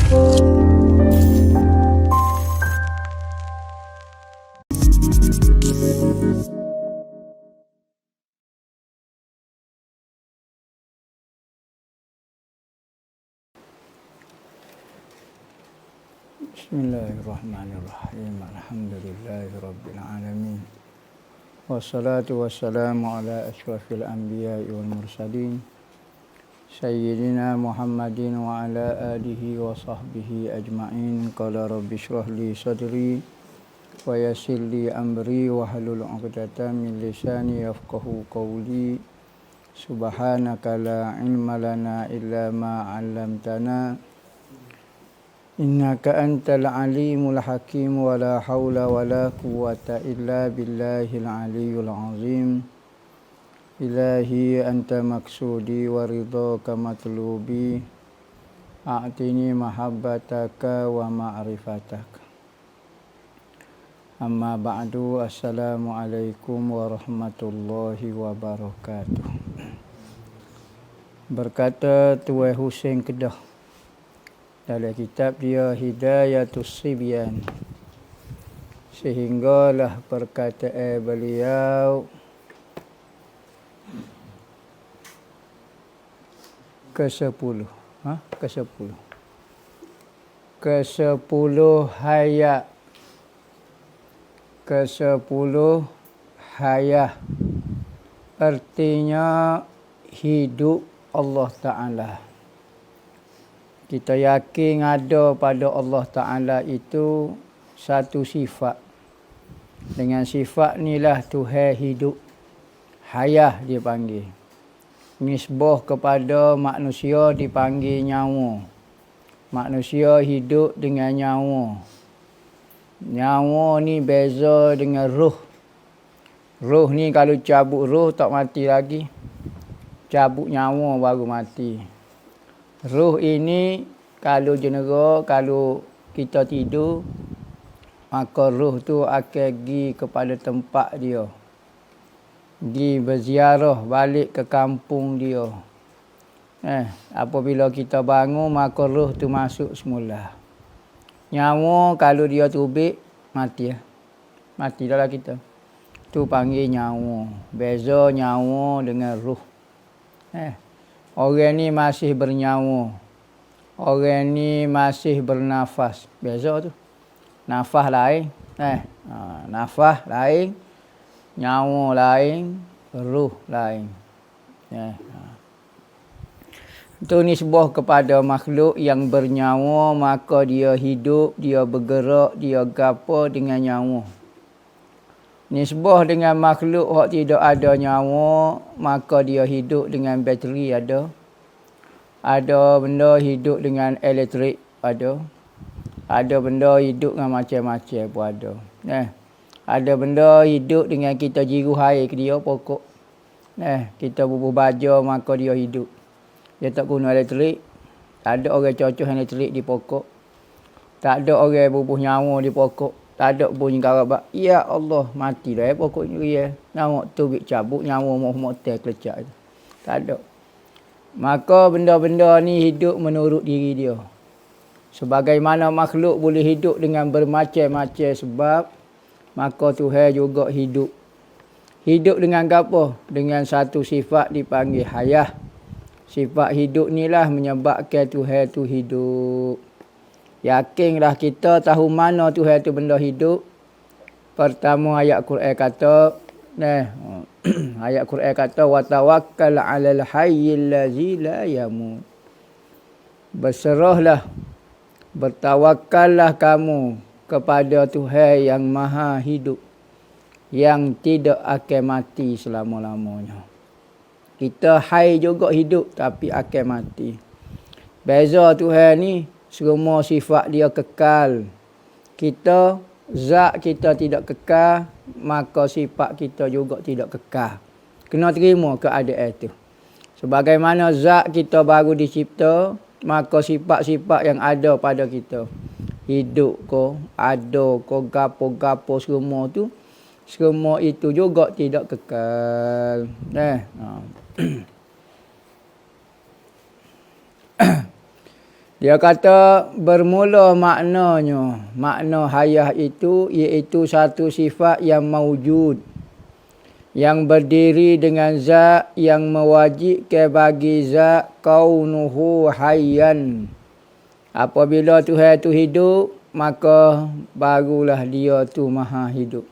Bismillahirrahmanirrahim. Alhamdulillahirabbil alamin. Wassalatu wassalamu ala asyrafil anbiya'i wal mursalin sayyidina Muhammadin wa ala alihi wa sahbihi ajma'in. Qala rabbi shrah li sadri wa yassir li amri wa hlul 'uqdatam min lisani yafqahu qawli. Subhanaka la ilma lana illa ma 'allamtana innaka antal alimul hakim. Wa la hawla wa la quwwata illa billahil aliyyul azim. Ilahi anta maksudi wa ridhaka matlubi, a'tini mahabbataka wa ma'rifataka. Amma ba'du. Assalamualaikum warahmatullahi wabarakatuh. Berkata Tuan Husain Kedah dalam kitab dia Hidayatus Sibyan, sehinggalah perkataan beliau ke-10 hayat artinya hidup Allah Ta'ala. Kita yakin ada pada Allah Ta'ala itu satu sifat. Dengan sifat inilah Tuhan hidup. Hayah dia panggil. Nisbah kepada manusia dipanggil nyawa. Manusia hidup dengan nyawa. Nyawa ni beza dengan roh. Roh ni kalau cabut roh tak mati lagi. Cabut nyawa baru mati. Roh ini kalau jenera, kalau kita tidur, maka roh tu akan pergi kepada tempat dia. Pergi berziarah balik ke kampung dia. Apabila kita bangun, maka roh tu masuk semula. Nyawa kalau dia tubik, mati. Mati dah lah kita. Tu panggil nyawa. Beza nyawa dengan roh. Orang ni masih bernyawa. Orang ni masih bernafas. Beza tu. Nafas lain. Nafas lain. Nyawa lain. Ruh lain. Itu nisbah kepada makhluk yang bernyawa. Maka dia hidup, dia bergerak, dia gapo dengan nyawa. Nisbah dengan makhluk yang tidak ada nyawa, maka dia hidup dengan bateri ada. Ada benda hidup dengan elektrik ada. Ada benda hidup dengan macam-macam pun ada. Ada benda hidup dengan kita jiru air ke dia pokok. Kita bubuh baja maka dia hidup. Dia tak guna elektrik. Tak ada orang cocok elektrik di pokok. Tak ada orang bubuh nyawa di pokok. Tak ada bunyi karabak. Ya Allah, mati dah pokok ni. Nyawa tu cabut, nyawa mau terkelecak. Tak ada. Maka benda-benda ni hidup menurut diri dia. Sebagaimana makhluk boleh hidup dengan bermacam-macam sebab, maka Tuhan juga hidup. Hidup dengan apa? Dengan satu sifat dipanggil hayah. Sifat hidup inilah menyebabkan Tuhan tu hidup. Yakinlah kita tahu mana Tuhan itu benda hidup. Pertama ayat Quran kata, ayat Quran kata wa tawakkal 'alal hayyil ladzi la yamut. Berserahlah, bertawakallah kamu kepada Tuhan yang maha hidup, yang tidak akan mati selama-lamanya. Kita hai juga hidup tapi akan mati. Beza Tuhan ni semua sifat dia kekal. Kita, zat kita tidak kekal, maka sifat kita juga tidak kekal. Kena terima keadaan itu. Sebagaimana zat kita baru dicipta, maka sifat-sifat yang ada pada kita, hidup ko, ada ko, gapo-gapo semua tu, semua itu juga tidak kekal. Dia kata bermula maknanya. Makna hayah itu iaitu satu sifat yang maujud. Yang berdiri dengan zat yang mewajibkan bagi zat kaunuhu hayyan. Apabila Tuhan itu hidup, maka barulah dia tu maha hidup.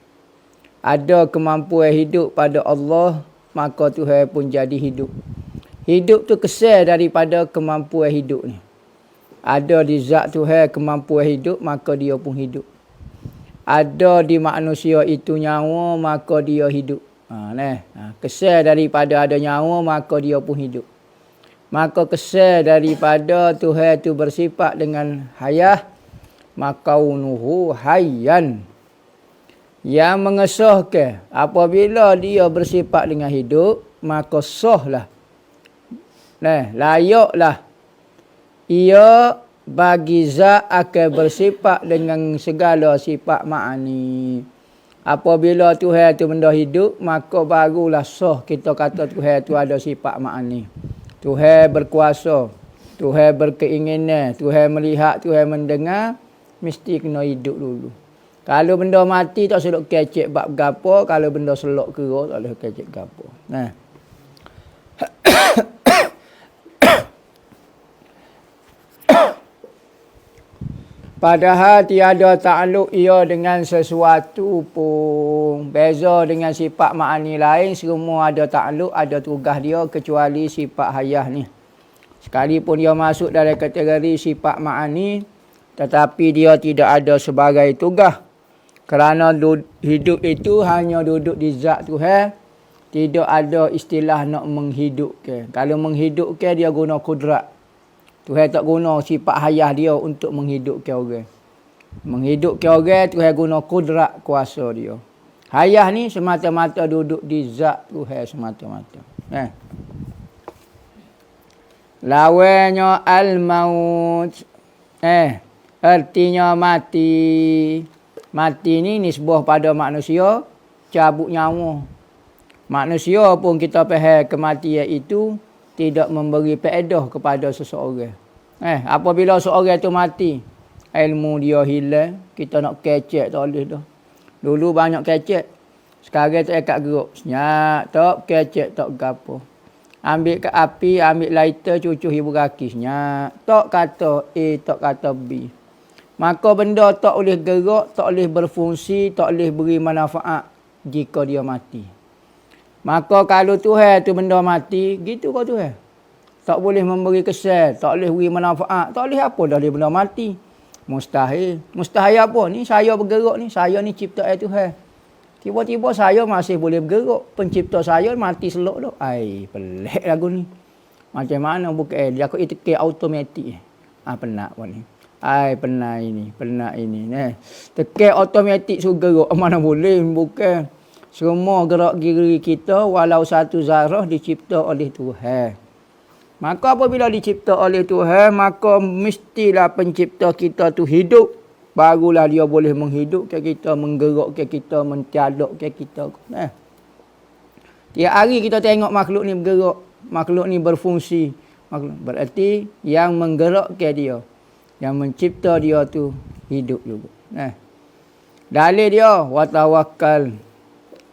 Ada kemampuan hidup pada Allah, maka Tuhan pun jadi hidup. Hidup tu kesal daripada kemampuan hidup ni. Ada di zat Tuhan kemampuan hidup, maka dia pun hidup. Ada di manusia itu nyawa, maka dia hidup. Kesal daripada ada nyawa, maka dia pun hidup. Maka kesal daripada Tuhan itu bersifat dengan hayah, makaunuhu hayyan. Yang mengesahkan apabila dia bersifat dengan hidup, maka sahlah. Layaklah ia bagi zat akan bersifat dengan segala sifat ma'ani. Apabila Tuhan itu benda hidup, maka barulah sah kita kata Tuhan itu ada sifat ma'ani. Tuhan berkuasa, Tuhan berkeinginan, Tuhan melihat, Tuhan mendengar, mesti kena hidup dulu. Kalau benda mati tak selok kecek bab gapo, kalau benda selok kera tak boleh kecek gapo. Padahal tiada takluk ia dengan sesuatu pun. Beza dengan sifat ma'ani lain, semua ada takluk, ada tugas dia kecuali sifat hayah ni. Sekalipun dia masuk dalam kategori sifat ma'ani, tetapi dia tidak ada sebagai tugas. Kerana hidup itu hanya duduk di zat Tuhan, tidak ada istilah nak menghidupkan. Kalau menghidupkan dia guna kudrat. Tuhan tak guna sifat hayah dia untuk menghidupkan orang. Menghidupkan orang, Tuhan guna kudrat kuasa dia. Hayah ni semata-mata duduk di zat Tuhan semata-mata. Lawannya al-maut. Artinya mati. Mati ni nisbah pada manusia, cabut nyawa. Manusia pun kita faham kematian itu tidak memberi faedah kepada seseorang. Apabila seorang itu mati, ilmu dia hilang, kita nak kecek tak boleh dah. Dulu banyak kecek. Sekarang tak ikat gerak. Senyap, tak kecek, tak gapo. Ambil ke api, ambil lighter, cucuk ibu kaki. Senyap, tak kata A, tak kata B. Maka benda tak boleh gerak, tak boleh berfungsi, tak boleh beri manfaat jika dia mati. Maka kalau Tuhan tu benda mati, gitu kau Tuhan. Tak boleh memberi kesan, tak boleh beri manfaat, tak boleh apa dah dia benda mati. Mustahil. Mustahil apa ni? Saya bergerak ni, saya ni ciptaan Tuhan. Tiba-tiba saya masih boleh bergerak. Pencipta saya mati selok dah. Pelik lagu ni. Macam mana bukan dia aku itikir automatik. Penat pun ni. Penat ini. Tekan automatik suruh gerak. Mana boleh bukan. Semua gerak gigi kita walau satu zarah dicipta oleh Tuhan. Maka apabila dicipta oleh Tuhan, maka mestilah pencipta kita tu hidup. Barulah dia boleh menghidupkan kita, menggerakkan kita, mentiadakkan kita. Tiap hari kita tengok makhluk ni bergerak, makhluk ni berfungsi. Berarti yang menggerakkan dia, yang mencipta dia tu hidup juga. Dalil dia, wa tawakkal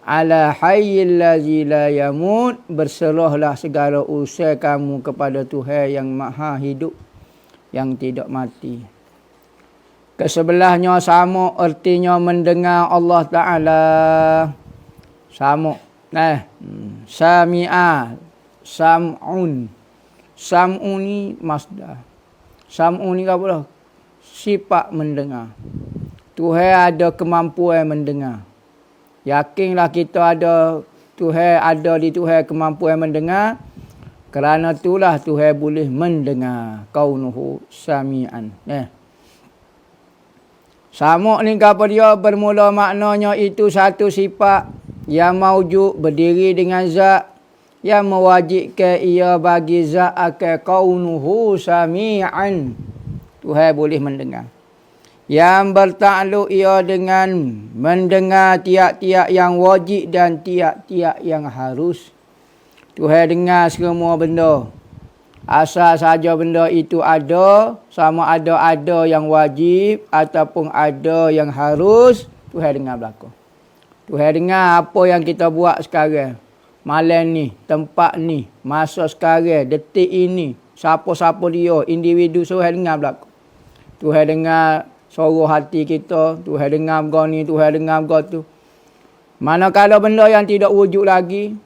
ala hayyil ladzi la yamut, berserahlah segala usaha kamu kepada Tuhan yang maha hidup, yang tidak mati. Kesebelahnya sama, artinya mendengar Allah Ta'ala. Sama. Sami'a, sam'un. Sam'un ni masdar. Sam'un ni apa dah? Sifat mendengar. Tuhan ada kemampuan mendengar. Yakinlah kita ada Tuhan, ada di Tuhan kemampuan mendengar. Kerana itulah Tuhan boleh mendengar. Kaunuhu sami'an. Sama' ni apa dia? Bermula maknanya itu satu sifat yang maujud, berdiri dengan zat, yang mewajibkan ia bagi zat akan kaunuhu sami'an. Tuhan boleh mendengar. Yang bertakluk ia dengan mendengar tiap-tiap yang wajib dan tiap-tiap yang harus. Tuhan dengar semua benda. Asal saja benda itu ada, sama ada yang wajib ataupun ada yang harus, Tuhan dengar berlaku. Tuhan dengar apa yang kita buat sekarang. Malam ni, tempat ni, masa sekarang, detik ini, siapa-siapa dia, individu, Tuhan dengar berlaku. Tuhan dengar suara hati kita, Tuhan dengar berapa ni, Tuhan dengar berapa tu. Manakala benda yang tidak wujud lagi,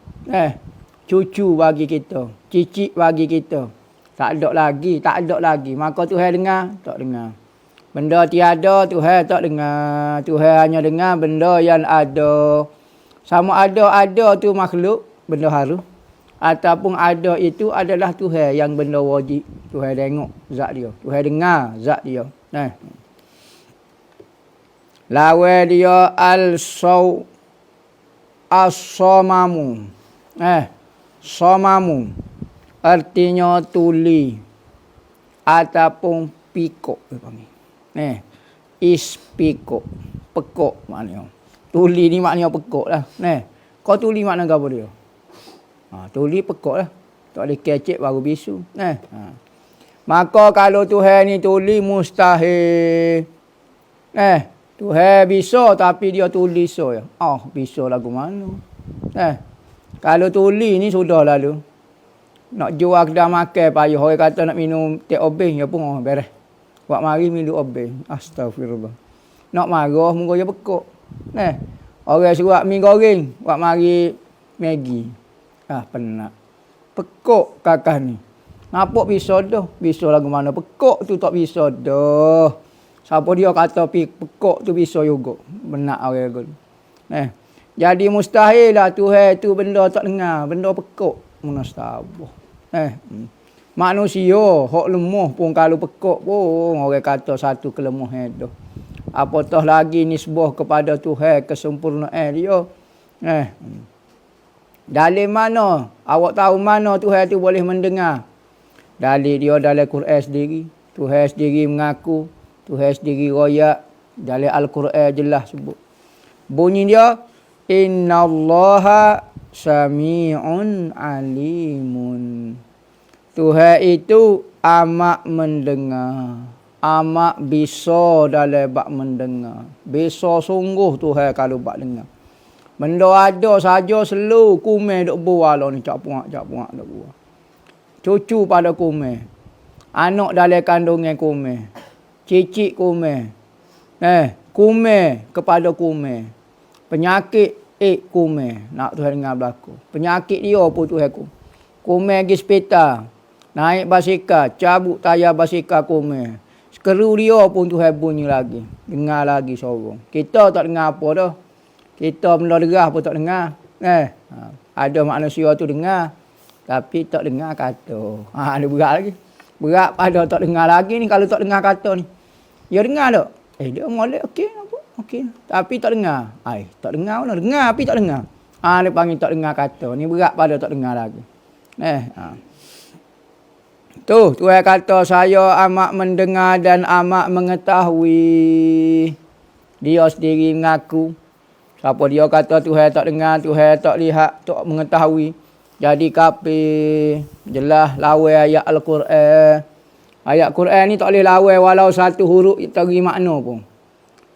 cucu bagi kita, cicit bagi kita. Tak ada lagi. Maka Tuhan dengar, tak dengar. Benda tiada, Tuhan tak dengar. Tuhan hanya dengar benda yang ada. Sama ada tu makhluk, benda harus. Ataupun ada itu adalah Tuhan yang benda wajib. Tuhan tengok zat dia. Tuhan dengar zat dia. Lawa dia as-somamu. Somamu. Artinya tuli. Ataupun pikuk. Ispikuk. Pekuk maknanya. Tuli ni maknanya pekuk lah. Kau tuli makna apa dia? Tuli pekuk lah. Tak boleh kecek baru bisu. Maka kalau Tuhan ni tuli mustahil. Tuhan bisa tapi dia tuli so ya. Bisa lagu mana? Kalau tuli ni sudah lalu. Nak jual kedai makan payah. Orang kata nak minum teh obeng, ya pun beres. Buat mari minum obeng. Astagfirullah. Nak marah, muka dia pekuk. Orang suruh mi goreng. Buat mari Maggi. Penat. Pekuk kakak ni. Nampak bisa dah. Bisa lagu mana. Pekuk tu tak bisa dah. Siapa dia kata pekuk tu bisa juga. Benak orang tu. Jadi mustahil lah Tuhan tu benda tak dengar. Benda pekuk. Munastabah. Manusia hok lemah pun kalau pekuk pun orang kata satu kelemahan tu. Apatah lagi nisbah kepada Tuhan kesempurnaan dia. Dalil mana? Awak tahu mana Tuhan tu boleh mendengar? Dalil dia dalam Quran sendiri. Tuhan sendiri mengaku, Tuhan sendiri royak. Dalam Al-Quran jelas sebut. Bunyi dia, Innallaha sami'un alimun. Tuhan itu amat mendengar. Amat bisa dalam bak mendengar. Bisa sungguh Tuhan kalau bak dengar. Benda ada saja selalu kumai duk buah lah ni. Cak puak duk buah. Cucu pada kumai. Anak dalam kandungan kumai. Cicit kumai. Kumai kepada kumai. Penyakit kumai. Nak Tuhan dengar berlaku. Penyakit dia pun Tuhan kumai. Kumai pergi hospital. Naik basikal. Cabut tayar basikal kumai. Sekeru dia pun Tuhan bunyi lagi. Dengar lagi suara. Kita tak dengar apa dah. Kita benda derah pun tak dengar. Ada manusia tu dengar. Tapi tak dengar kata. Ada berat lagi. Berat pada tak dengar lagi ni. Kalau tak dengar kata ni. Dia dengar tak? Dia molek okey. Okey. Tapi tak dengar. Tak dengar mana? Dengar tapi tak dengar. Dia panggil tak dengar kata. Ni berat pada tak dengar lagi. Tu, Tuhan kata saya amat mendengar dan amat mengetahui. Dia sendiri mengaku. Siapa dia kata Tuhan tak dengar, Tuhan tak lihat, tak mengetahui. Jadi kafir. Jelas lawan ayat Al-Quran. Ayat Quran ni tak boleh lawan walau satu huruf teri makna pun.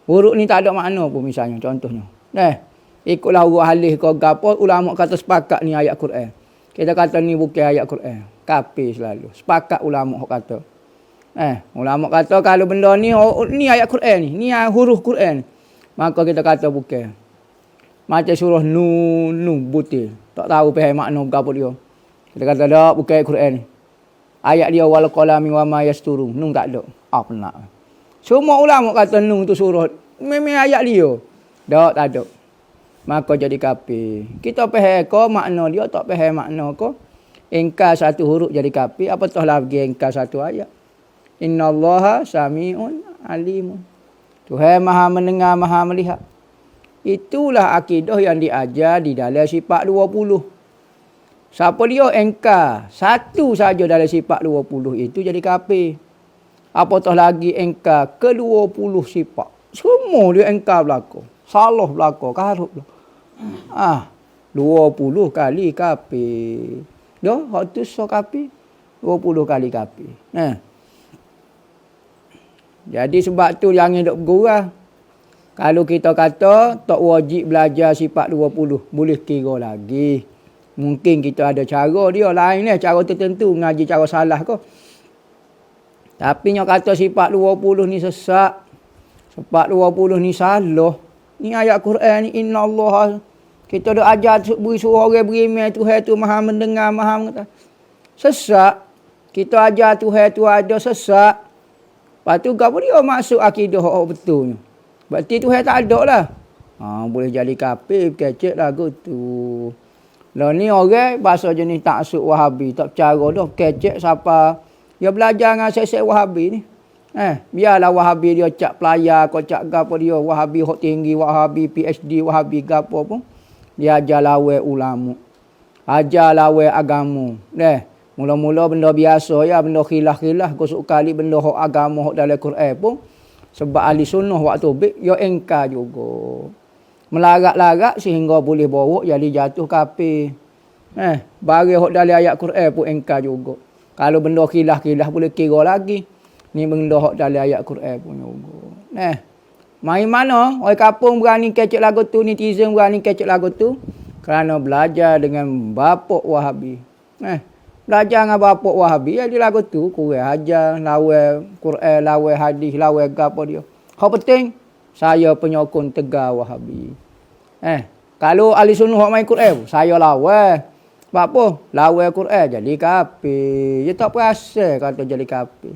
Huruf ni tak ada makna pun misalnya, contohnya. Ikutlah huruf halih ke apa, ulama kata sepakat ni ayat Quran. Kita kata ni bukan ayat Quran. Kafir selalu. Sepakat ulama kata. Ulama kata kalau benda ni ayat Quran ni huruf Quran. Maka kita kata bukan. Macam surah Nun butil. Tak tahu faham makna apa dia. Kita kata tak bukan ayat Quran ni. Ayat dia wal qalami wa ma yasturun. Nun tak ada. Penak. Semua ulama kata Nun tu surah. Memang ayat dia. Tak ada. Maka jadi kafir. Kita faham ke makna dia, tak faham makna ke. Engkar satu huruf jadi kafir. Apatah lagi engkar satu ayat. Innallaha sami'un alimun. Tuhan maha mendengar, maha melihat. Itulah akidah yang diajar di dalam sifat 20. Siapa dia engkar satu saja dalam sifat 20 itu jadi kafir. Apatah lagi engkar ke-20 sifat. Semua dia engkar belaka. Salah belaka, karut belaka. 20 kali kafir. Dah, hak tu so kafir. 20 kali kafir. Jadi sebab tu jangan duk bergurau. Kalau kita kata tak wajib belajar sifat 20, boleh kira lagi. Mungkin kita ada cara dia lain ni, cara tertentu ngaji cara salah ke. Tapi nyo kata sifat 20 ni sesat. Sifat 20 ni salah. Ni ayat Quran ni innallaha. Kita dah ajar beri suruh orang beriman Tuhan tu Maha mendengar, Maha mengetahui. Sesat. Kita ajar Tuhan tu ada sesat. Lepas tu apa dia masuk akidah betul ni. Berarti Tuhan tak ada lah. Boleh jadi kafir, kecek lagu tu. Lah ni orang bahasa jenis taksub Wahabi, tak percaya dah kecek siapa. Dia belajar dengan sesek Wahabi ni. Biarlah Wahabi dia cak pelayar, kau cak gapo dia, Wahabi hok tinggi, Wahabi PhD, Wahabi gapo pun. Dia ajar lawan ulama. Ajar lawan agama. Mula-mula benda biasa ya, benda khilaf-khilaf, kosok kali benda hok agama hok dalam Quran pun. Sebab ahli sunnah waktu bik, dia engkar juga. Melarat-larat sehingga boleh bawa jadi jatuh kafir. Bagi hok dalam ayat Quran pun engkar juga. Kalau benda khilaf-khilaf boleh kira lagi. Ni benda hok dalam ayat Quran pun juga. Mai mana orang kampung berani kecek lagu tu, netizen berani kecek lagu tu? Kerana belajar dengan bapak Wahabi. Belajar dengan bapak Wahabi, jadi lagu tu kurang ajar, lawan Quran, lawan hadis, lawan gapo dia. Hak penting, saya penyokong tegar Wahabi. Kalau ahli sunnah hak main Quran, saya lawan. Sebab apa? Lawan Quran jadi kafir. Dia tak perasan kata jadi kafir.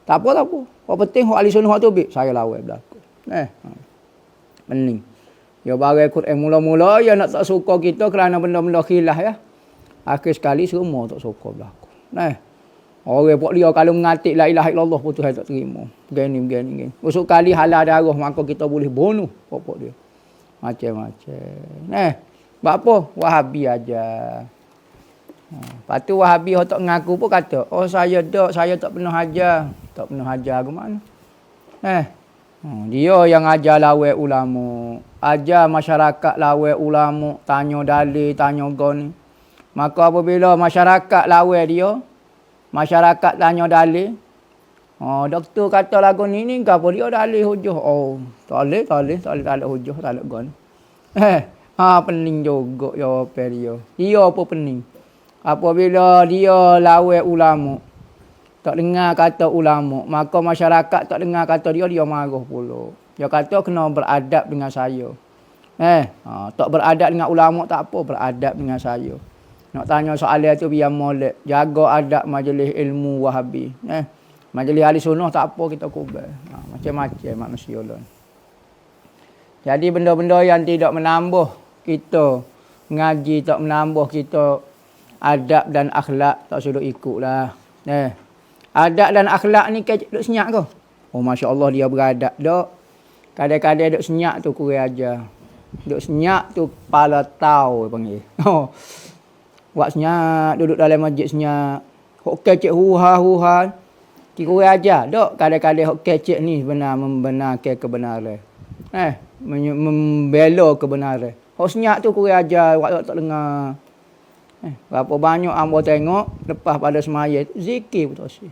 Tak apa. Hak penting hak ahli sunnah hak tu bik, saya lawan belaka. Pening. Ya barang Quran mula-mula ya nak tak suka kita kerana benda-benda khilaf ya. Akhir sekali semua tak suka berlaku. Orang buat dia kalau mengatik la ilaha illallah pun Tuhan tak terima. Begini. Besok kali halal darah maka kita boleh bunuh pokok dia. Macam-macam. Sebab apa? Wahabi aja. Lepas tu Wahabi tak mengaku pun kata, saya tak pernah ajar. Tak pernah ajar ke mana? Dia yang ajar lawan ulama. Ajar masyarakat lawan ulama. Tanya dalil, tanya gon. Maka apabila masyarakat lawan dia, masyarakat tanya dalil, doktor kata lagu ni apa dia dalil hujah. Tak boleh hujah, tak boleh gon. Pening juga jawapan dia. Dia apa pening? Apabila dia lawan ulama, tak dengar kata ulama, maka masyarakat tak dengar kata dia marah pula. Dia kata kena beradab dengan saya. Tak beradab dengan ulama tak apa, beradab dengan saya. Nak tanya soalan tu biar molek. Jaga adab majlis ilmu Wahabi. Majlis ahli sunnah tak apa kita kubur. Macam-macam manusia lain. Jadi benda-benda yang tidak menambah kita ngaji, tak menambah kita adab dan akhlak, tak suruh ikutlah. Adab dan akhlak ni duk senyap ke? Masya Allah dia beradab dok. Kadang-kadang duk senyap tu kurang ajar. Duk senyap tu kepala tau panggil. Buat senyap, duduk dalam masjid senyap. Hok kecek huha. Kira aja. Dok, kadang-kadang hok kecek ni benar membenarkan kebenaran. Membela kebenaran. Hok senyap tu kira aja, waktu tak dengar. Berapa banyak hamba tengok lepas pada semaya zikir pun tak sih.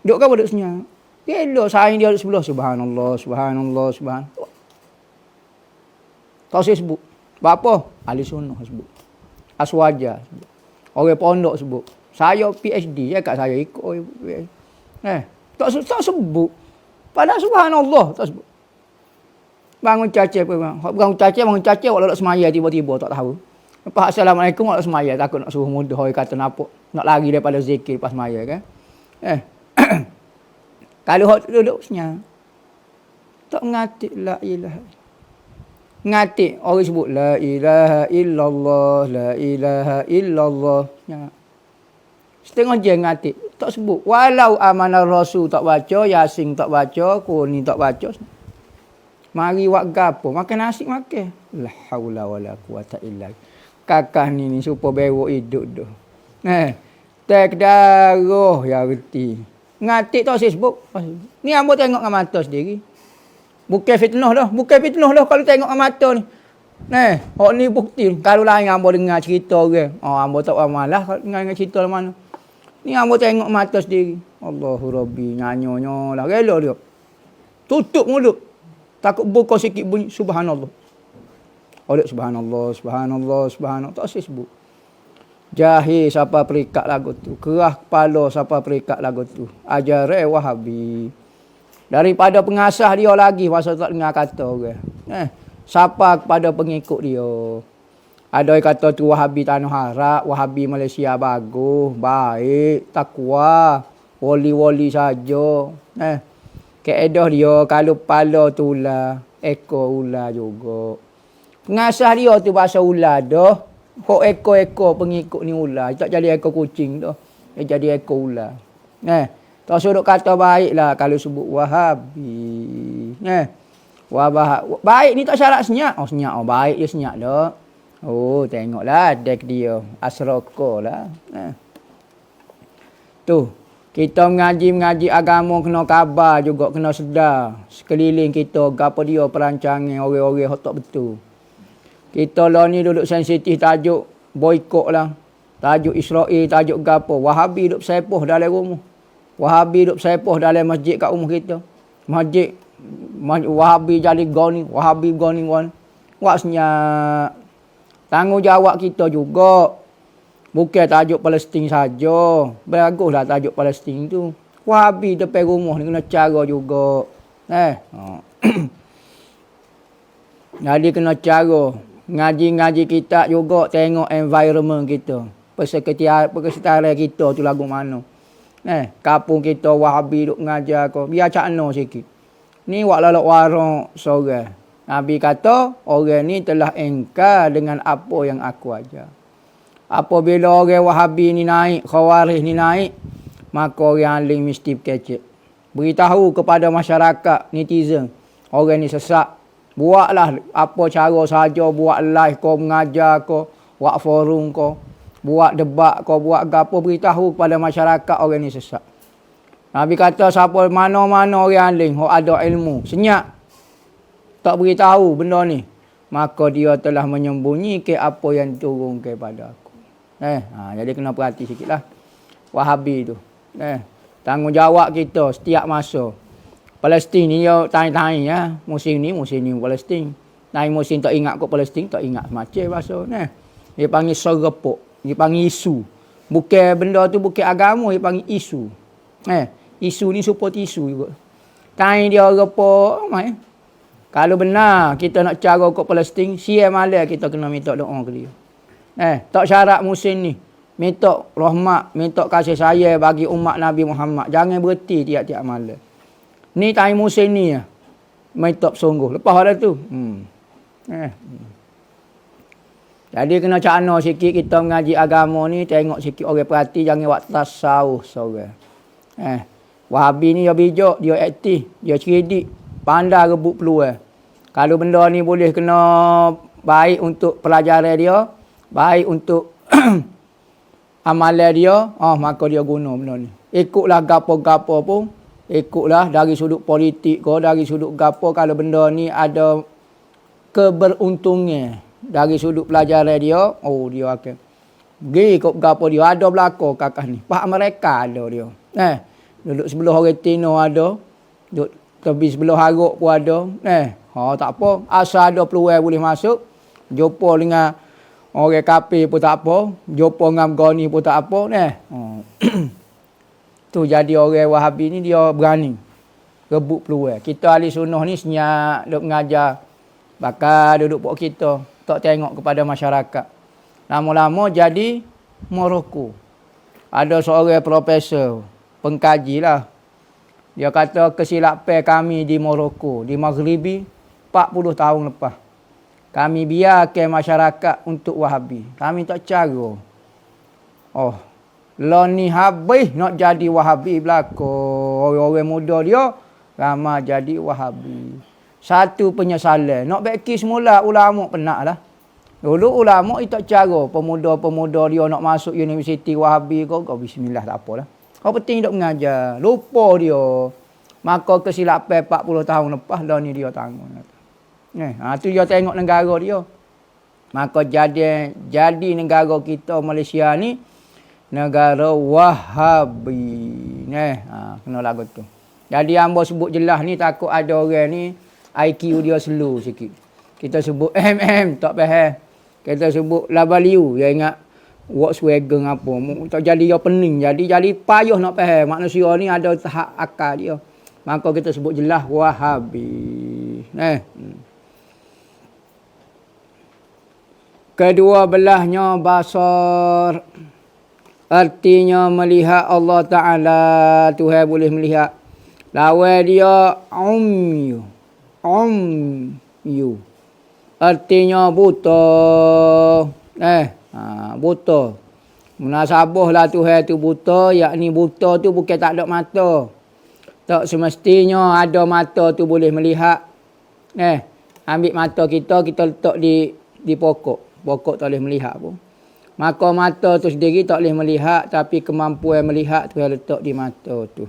Duk kan duduk senyap. Elok saing dia duduk sebelah subhanallah. Tak sih sebut. Apa? Ahli sunnah sebut. Aswaja. Orang pondok sebut. Saya PhD, kat saya ikut. Tak sebut. Padahal subhanallah tak sebut. Bangun caca waktu semaya tiba-tiba tak tahu. Lepas assalamualaikum waktu semaya takut nak suruh mudah orang kata nak lari daripada zikir lepas semaya kan. Kalau hok duduk senyap. Tak ngatik la ilaha. Ngatik orang sebut la ilaha illallah. Setengah je ngatik tak sebut. Walau amanah rasul tak baca, yasin tak baca, Qur'an tak baca. Mari wak gapo, makan nasi makan. La haula wala quwata illa billah. Kakak ni supaya berok hidup tu. Tak darah ya reti. Ngatik tak sebut. Ni hamba tengok dengan mata sendiri. Bukan fitnah dah kalau tengok dengan mata ni. Hak ni bukti. Kalau lain hamba dengar cerita orang. Hamba tak malah dengar cerita mana. Ni hamba tengok mata sendiri. Allahu Rabbi, nyanyonyo lah. Rela dia. Tutup mulut. Takut buka sikit bunyi. Subhanallah. Oleh subhanallah, subhanallah, subhanallah. Tak sebut. Jahil siapa perikat lagu tu. Kerah kepala siapa perikat lagu tu. Ajaran Wahabi. Daripada pengasah dia lagi. Pasal tak dengar kata orang. Siapa kepada pengikut dia. Ada yang kata tu Wahabi Tanah Harap, Wahabi Malaysia bagus, baik, takwa, wali-wali saja. Keedah dia kalau kepala tu ular, ekor ular juga. Pengasah dia tu bahasa ular dah. Hok ekor-ekor pengikut ni ular. Tak jadi ekor kucing dah. Dia jadi ekor ular. Tak suruh kata baiklah kalau sebut Wahabi. Baik ni tak syarat senyap. Oh senyap, oh baik dia senyap dah. Oh, tengoklah dek dia. Asroko lah. Tu. Kita mengaji agama kena khabar juga. Kena sedar. Sekeliling kita. Apa dia perancangan orang-orang yang tak betul. Kita lah ni duduk sensitif tajuk boykot lah. Tajuk Israel, tajuk gapo. Wahabi duduk sepoh dalam rumah. Wahabi duduk sepoh dalam masjid kat rumah kita. Masjid. Wahabi jadi goni. Wahabi goni. Wak senyap. Tanggungjawab kita juga. Bukan tajuk Palestin saja. Baguslah tajuk Palestin tu. Wahabi depan rumah ni kena cara juga. Jadi kena cara. Ngaji-ngaji kita juga tengok environment kita. Persekitaran kita tu lagu mana. Kampung kita Wahabi duk ngajar ko. Biar cakna sikit. Ni wak lalak warung sorang. Nabi kata, orang ni telah engkar dengan apa yang aku ajar. Apabila orang Wahabi ni naik, Khawarij ni naik, maka orang alim mesti berkecek. Beritahu kepada masyarakat, netizen, orang ni sesat. Buatlah apa cara saja, buat live kau, mengajar kau, buat forum kau, buat debat kau, buat gapo, beritahu kepada masyarakat orang ni sesat. Nabi kata, siapa mana-mana orang alim, ada ilmu, senyap. Tak beritahu benda ni, maka dia telah menyembunyikan apa yang turun kepada aku. Jadi kena perhati sikitlah Wahabi tu. Tanggungjawab kita setiap masa. Palestin ni dia tanya-tanya ya. Musim ni Palestin. Naik musim tak ingat kok Palestin, tak ingat macam bahasa. Dia panggil serepok, dia panggil isu. Bukan benda tu bukan agama, dia panggil isu. Isu ni support isu juga. Tanya dia repok, kalau benar kita nak cara ke Palestin, siap malam kita kena minta doa ke dia. Tak syarat musim ni. Minta rahmat, minta kasih sayang bagi umat Nabi Muhammad. Jangan berhenti tiap-tiap malam. Ni time musim ni ya. Minta sungguh. Lepas pada tu. Jadi kena cakna sikit kita mengaji agama ni, tengok sikit orang perhati, jangan buat tasawuf seorang. Wahabi ni dia bijak, dia aktif, dia cerdik. Pandai rebut peluang. Kalau benda ni boleh kena baik untuk pelajaran dia, baik untuk amalan dia, maka dia guna benda ni. Ikutlah gapo-gapo pun, ikutlah dari sudut politik ke, dari sudut gapo, kalau benda ni ada keberuntungan dari sudut pelajaran dia, dia akan pergi ikut gapo dia. Ada belakang kakak ni. Pak mereka ada dia. Duduk sebelah orang Tino ada, duduk tepi sebelah haruk pun ada. Tak apa. Asal ada peluang boleh masuk. Jumpa dengan orang kafir pun tak apa. Jumpa dengan goni pun tak apa. Tu jadi orang Wahabi ni dia berani rebut peluang. Kita ahli sunnah ni senyap duduk mengajar. Bakal duduk pok kita. Tak tengok kepada masyarakat. Lama-lama jadi Morocco. Ada seorang profesor. Pengkaji lah. Dia kata kesilapan kami di Morocco, di Maghribi 40 tahun lepas. Kami biarkan masyarakat untuk Wahabi. Kami tak cara. Lo ni habis nak jadi Wahabi belakang. Orang-orang muda dia ramai jadi Wahabi. Satu penyesalan. Nak beki semula ulama penat lah. Dulu ulama itu tak cara. Pemuda-pemuda dia nak masuk universiti Wahabi kau bismillah tak apalah. Kau penting duk mengajar. Lupa dia. Maka kesilapan 40 tahun lepas dah ni dia tanggung. Tu dia tengok negara dia. Maka jadi negara kita Malaysia ni negara Wahabi. Kena lagu tu. Jadi hamba sebut jelas ni takut ada orang ni IQ dia slow sikit. Kita sebut tak faham. Kita sebut labaliu, dia ingat Volkswagen apa. Tak jadi dia pening. Jadi payah nak faham. Manusia ni ada tahap akal dia. Maka kita sebut jelas Wahabi. Kedua belahnya basar. Artinya melihat Allah Ta'ala. Tuhan boleh melihat. Lawan dia umyu. Artinya buta. Buta. Munasabah lah Tuhan tu buta. Yakni buta tu bukan tak ada mata. Tak semestinya ada mata tu boleh melihat. Ambil mata kita letak di pokok. Pokok tak boleh melihat pun. Maka mata tu sendiri tak boleh melihat. Tapi kemampuan melihat Tuhan letak di mata tu.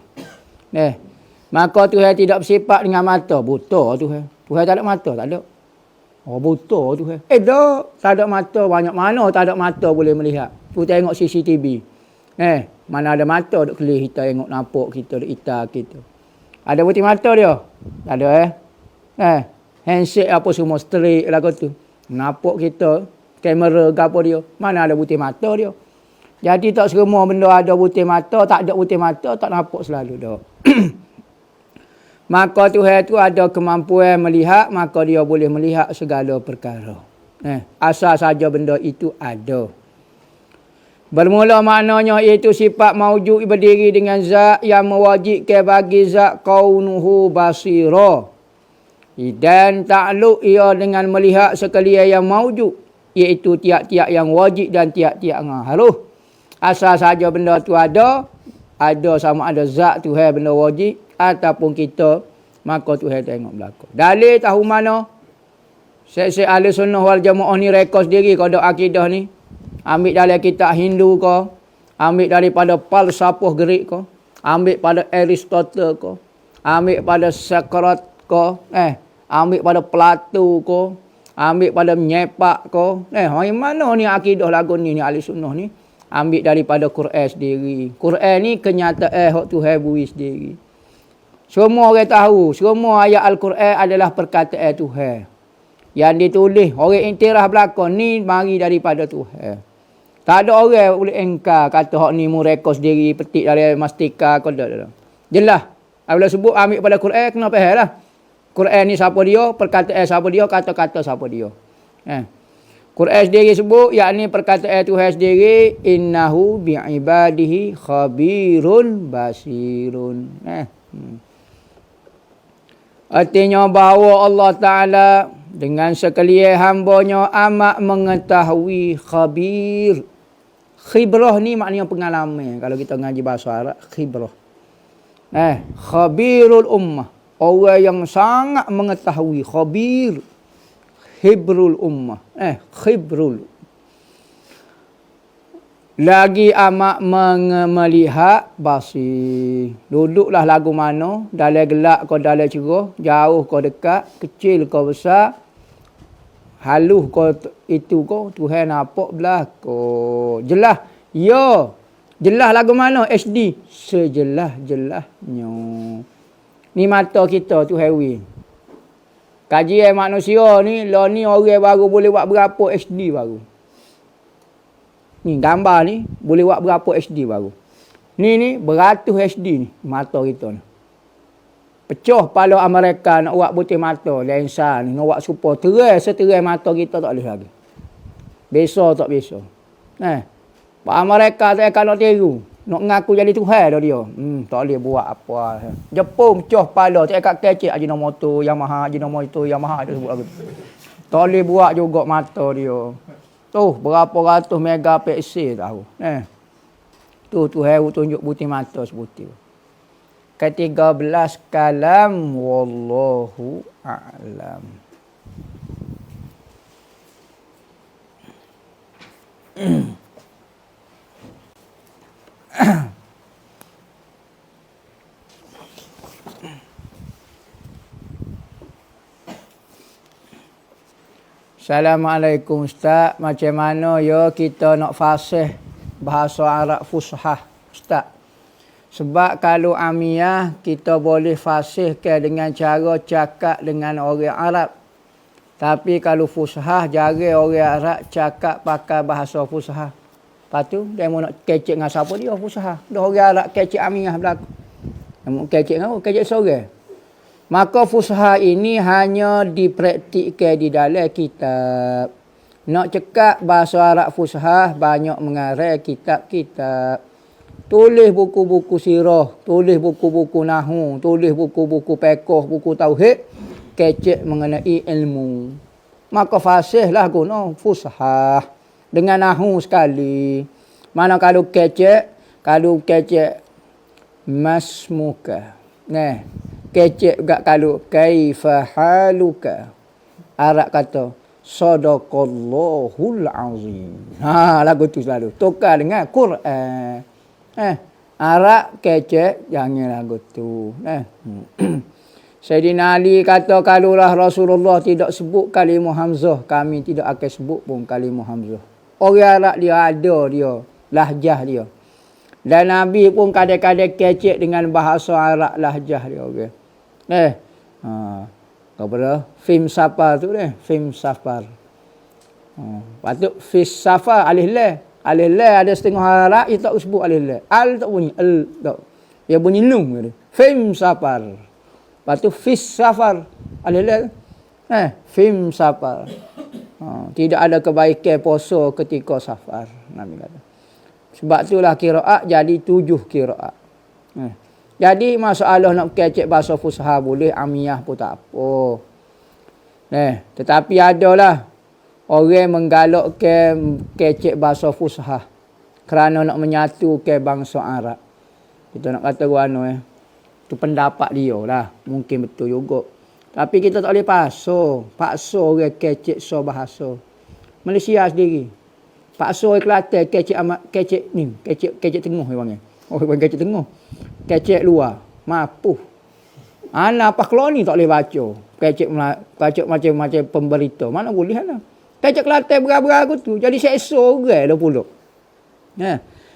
Maka Tuhan tidak bersifat dengan mata. Buta Tuhan. Tuhan tak ada mata? Tak ada. Oh buta Tuhan. Tak ada mata. Banyak mana tak ada mata boleh melihat. Tu tengok CCTV. Mana ada mata duk kelih kita tengok nampak kita duk ita kita. Ada putih mata dia? Tak ada handset apa semua straight lah tu. Nampak kita kamera ke apa dia. Mana ada putih mata dia. Jadi tak semua benda ada putih mata, tak ada putih mata tak nampak selalu dah. Maka Tuhan tu ada kemampuan melihat, maka dia boleh melihat segala perkara. Asal saja benda itu ada. Bermula maknanya iaitu sifat maujud berdiri dengan zat yang mewajibkan bagi zat kaunuhu basira. Dan takluk ia dengan melihat sekalian yang maujud, iaitu tiap-tiap yang wajib dan tiap-tiap yang harus. Asal saja benda tu ada sama ada zat Tuhan benda wajib ataupun kita, maka Tuhan tengok belakang. Dalil tahu mana? Syekh Ahli Sunnah wal Jamaah ni rekod sendiri kalau ada akidah ni. Ambil dari kitab Hindu ke, ambil daripada falsafah Greek ke, ambil pada Aristotle ke, ambil pada Socrates ke, ambil pada Plato ke, ambil pada Nyepak ke. Mana ni akidah lagu ni Ahli Sunnah ni? Ambil daripada Quran sendiri. Quran ni kenyataan hak Tuhan bui sendiri. Semua orang tahu, semua ayat Al-Quran adalah perkataan Tuhan. Yang ditulis, orang intirah belakang ni mari daripada Tuhan. Tak ada orang boleh engkar kata hak ni mu rekod sendiri, petik dari mastika kau dah. Jelas. Apabila sebut ambil pada Quran, kena faham lah. Quran ni siapa dia, perkataan siapa dia, kata-kata siapa dia. Quran sendiri sebut, yakni perkataan Tuhan sendiri, innahu bi'ibadihi khabirun basirun. Artinya bahawa Allah Ta'ala dengan sekalian hambanya amat mengetahui khabir. Khibrah ni maknanya pengalaman. Kalau kita ngaji bahasa Arab, khibrah. Khabirul ummah. Orang yang sangat mengetahui. Khabir. Khibrul ummah. Khibrul. Lagi amat melihat basir. Duduklah lagu mana. Dalam gelap kau dalam cerah. Jauh kau dekat. Kecil kau besar. Halus kau itu kau. Tuhan nampak belakang. Jelas. Ya. Jelas lagu mana? HD. Sejelas-jelasnya. Ni mata kita tu hewi. Kajian manusia ni. Lah ni orang baru boleh buat berapa HD baru. Ni gambar ni boleh buat berapa HD baru. Ni beratus HD ni mata kita ni. Pecah pala Amerika nak buat putih mata lensa ni, nak buat super terang seterang mata kita tak boleh lagi. Besar tak besar. Pak Amerika tak akan nak tiru. Nak ngaku jadi Tuhan dah dia. Tak boleh buat apa. Jepun pecah pala tak akan kecek Ajinomoto, Yamaha, Ajinomoto, Yamaha dia sebut lagu. Tak boleh buat juga mata dia. Tu berapa ratus megapiksel tahu. Tu Tuhan tunjuk putih mata sebutir. Ke-13 kalam wallahu a'lam. Assalamualaikum Ustaz. Macam mana ya kita nak fasih bahasa Arab Fushah, Ustaz. Sebab kalau amiyah, kita boleh fasihkan dengan cara cakap dengan orang Arab. Tapi kalau Fushah, jarang orang Arab cakap pakai bahasa Fushah. Lepas tu, dia mau nak kecek dengan siapa dia Fushah. Dah orang Arab kecek amiyah berlaku. Dia mau kecek dengan apa? Kecek seorang. Maka Fushah ini hanya dipraktikkan di dalam kitab. Nak cakap bahasa Arab Fushah, banyak mengarang kitab-kitab. Tulis buku-buku sirah, tulis buku-buku nahu, tulis buku-buku fiqh, buku tauhid, kecek mengenai ilmu. Maka fasihlah guna Fushah dengan nahu sekali. Mana kalau kecek masmuka. Nah, kecek gak kalau kaifa haluka. Arab kata sadaqallahul azim. Lagu tu selalu tukar dengan Quran. Arab kecek jangan lagu tu. Sayyidina Ali kata kalaulah Rasulullah tidak sebut kalimah Hamzah, kami tidak akan sebut pun kalimah Hamzah. Orang Arab dia ada dia, lahjah dia. Dan Nabi pun kadang-kadang kecek dengan bahasa Arab lahjah dia orang. Kepada film safar tu deh, film safar. Patut fis safar alif lam. Alif lam ada setengah Arab dia tak sebut alif lam. Al tak bunyi, al tak. Dia bunyi nun gitu. Film safar. Patut fis safar alif lam. Film safar. Tidak ada kebaikan puasa ketika safar, Nabi kata. Sebab itulah qiraat jadi 7 qiraat. Jadi masalah nak kecek bahasa Fushah boleh, amiyah pun tak apa. Tetapi adalah orang menggalakkan kecek bahasa Fushah kerana nak menyatukan bangsa Arab. Kita nak kata itu pendapat dia lah. Mungkin betul juga. Tapi kita tak boleh paksa orang kecek so bahasa. Malaysia sendiri. Paksa orang Kelantan kecek tengah dia panggil. Orang kecek tengah. Kecek luar. Mapuh. Anak apa koloni tak boleh baca. Kecek macam-macam pemberita. Mana boleh anak. Kecek Kelantan berapa-berapa tu. Jadi seksa orang dah pula.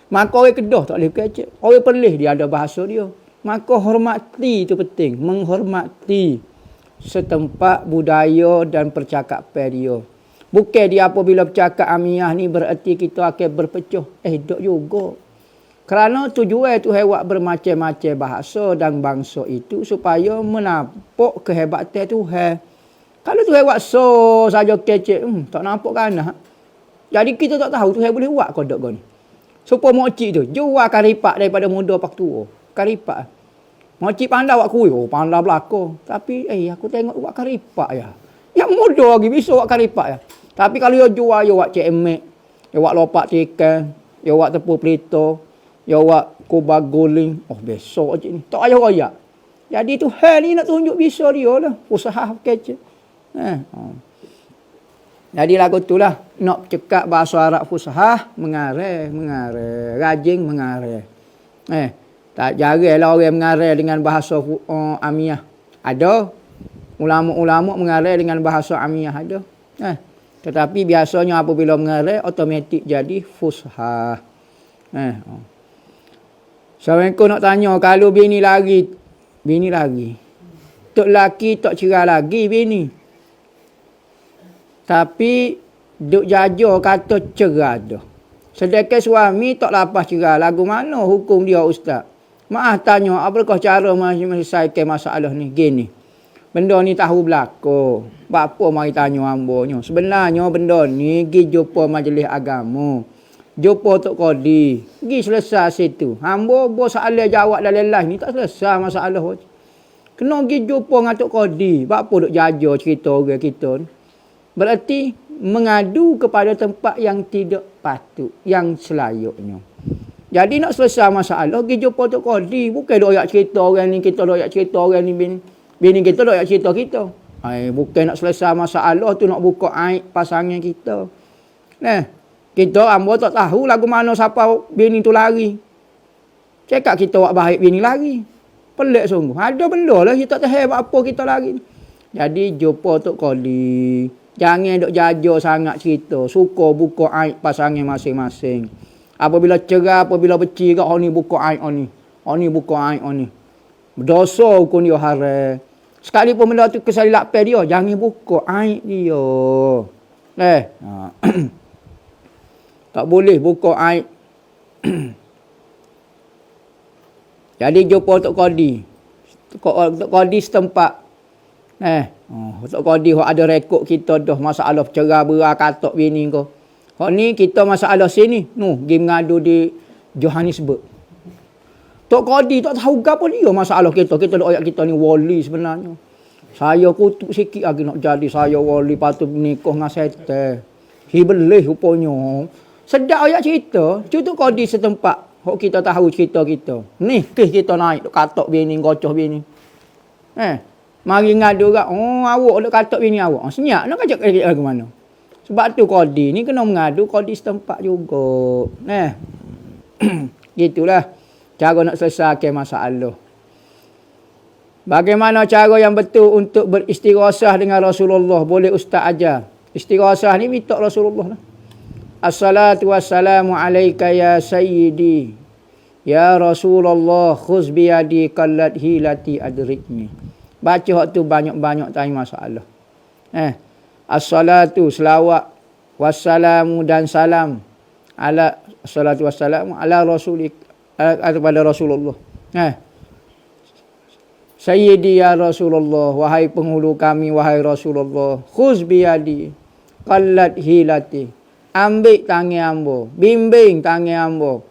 Maka orang Kedah tak boleh kecek. Orang Perlis dia ada bahasa dia. Maka hormati itu penting. Menghormati setempat budaya dan percakapan dia. Bukan dia apabila bercakap amiyah ni bererti kita akan berpecah. Tak juga. Kerana tujuan tu buat bermacam-macam bahasa dan bangsa itu supaya menampak kehebatan Tuhan. Kalau Tuhan buat saja kecek, tak nampak kan. Jadi kita tak tahu Tuhan boleh buat kodok ni. Supaya mokcik tu jual karipak daripada muda pak tua. Karipak. Mokcik pandai buat kuih, pandai belakang. Tapi aku tengok buat karipak ya. Yang muda lagi bisa buat karipak ya. Tapi kalau dia jual, dia buat cemek, dia buat lopak tikan, dia buat tepung pelito, dia buat kubah guling. Besok je ni. Tak payah royak. Jadi Tuhan ni nak tunjuk bisa dia lah. Usaha kecek. Jadi lagu tu lah. Nak cakap bahasa Arab Fushah, mengarah. Rajin mengarah. Tak jarang lah orang mengarah dengan bahasa amiyah. Ada. Ulama-ulama mengarah dengan bahasa amiyah ada. Tetapi biasanya apabila mengarah, automatik jadi Fushah. Assalamualaikum nak tanya, kalau bini lagi. Tok laki tak cerai lagi bini. Tapi duk jaja kata cerai dah. Sedangkan suami tak lepas cerai. Lagu mana hukum dia ustaz? Maaf tanya, apakah cara menyelesaikan masalah ni? Gini. Benda ni tahu belakang. Bapa mari tanya hambanya. Sebenarnya benda ni pergi jumpa majlis agama. Jumpa Tok Qadi. Pergi selesai situ. Hamba soalan jawab dalam live ni tak selesai masalah. Kena pergi jumpa dengan Tok Qadi. Bapa duk jaja cerita orang kita ni. Berarti mengadu kepada tempat yang tidak patut, yang selayaknya. Jadi nak selesai masalah, pergi jumpa Tok Qadi. Bukan duk ayat cerita orang ni, kita duk ayat cerita orang ni, bini kita duk ayat cerita kita. Bukan nak selesai masalah tu nak buka aib pasangan kita. Kita hamba tak tahu lagu mana siapa bini tu lari. Cakap kita buat baik bini lari. Pelik sungguh. Ada benda lah kita tak tahu apa kita lari. Jadi jumpa Tok Qadi. Jangan duk jaja sangat cerita. Suka buka aib pasangan masing-masing. Apabila cerah, apabila bercerai, ni buka aib ni. Ni buka aib ni. Berdosa hukum dia haram. Sekalipun benda tu kesalahan lapar dia, jangan buka aib dia. Tak boleh buka aib. Jadi jumpa Tok Qadi. Tok Qadi setempat. Tok Qadi ada rekod kita dah masalah cerah berai katak bini kau. Hak ni kita masalah sini. Pergi mengadu di Johannesburg. Tok Qadi tak tahu apa dia masalah kita. Kita nak ayat kita ni wali sebenarnya. Saya kutuk sikit lagi nak jadi saya wali patut nikah dengan setan. Hibelih rupanya. Sedap ayat cerita. Tok Qadi setempat. Hak kita tahu cerita kita. Ni kes kita naik duk katak bini, gocoh bini. Mari ngadu kat. Awak duk katak bini awak. Senyap nak kacak ke mana? Sebab tu Qadi ni kena mengadu Qadi setempat juga. Gitulah cara nak selesaikan masalah. Bagaimana cara yang betul untuk beristighasah dengan Rasulullah? Boleh ustaz ajar. Istighasah ni minta Rasulullah lah. Assalatu wassalamu alaika ya sayyidi. Ya Rasulullah khuz biyadi qallat hilati adrikni. Baca waktu banyak-banyak tanya masalah. As-salatu selawat wassalamu dan salam ala salatu wassalamu ala rasulik kepada Rasulullah. Sayyidi ya Rasulullah, wahai penghulu kami wahai Rasulullah, khuz biyadi qallat hilati. Ambil tangan ambo, bimbing tangan ambo.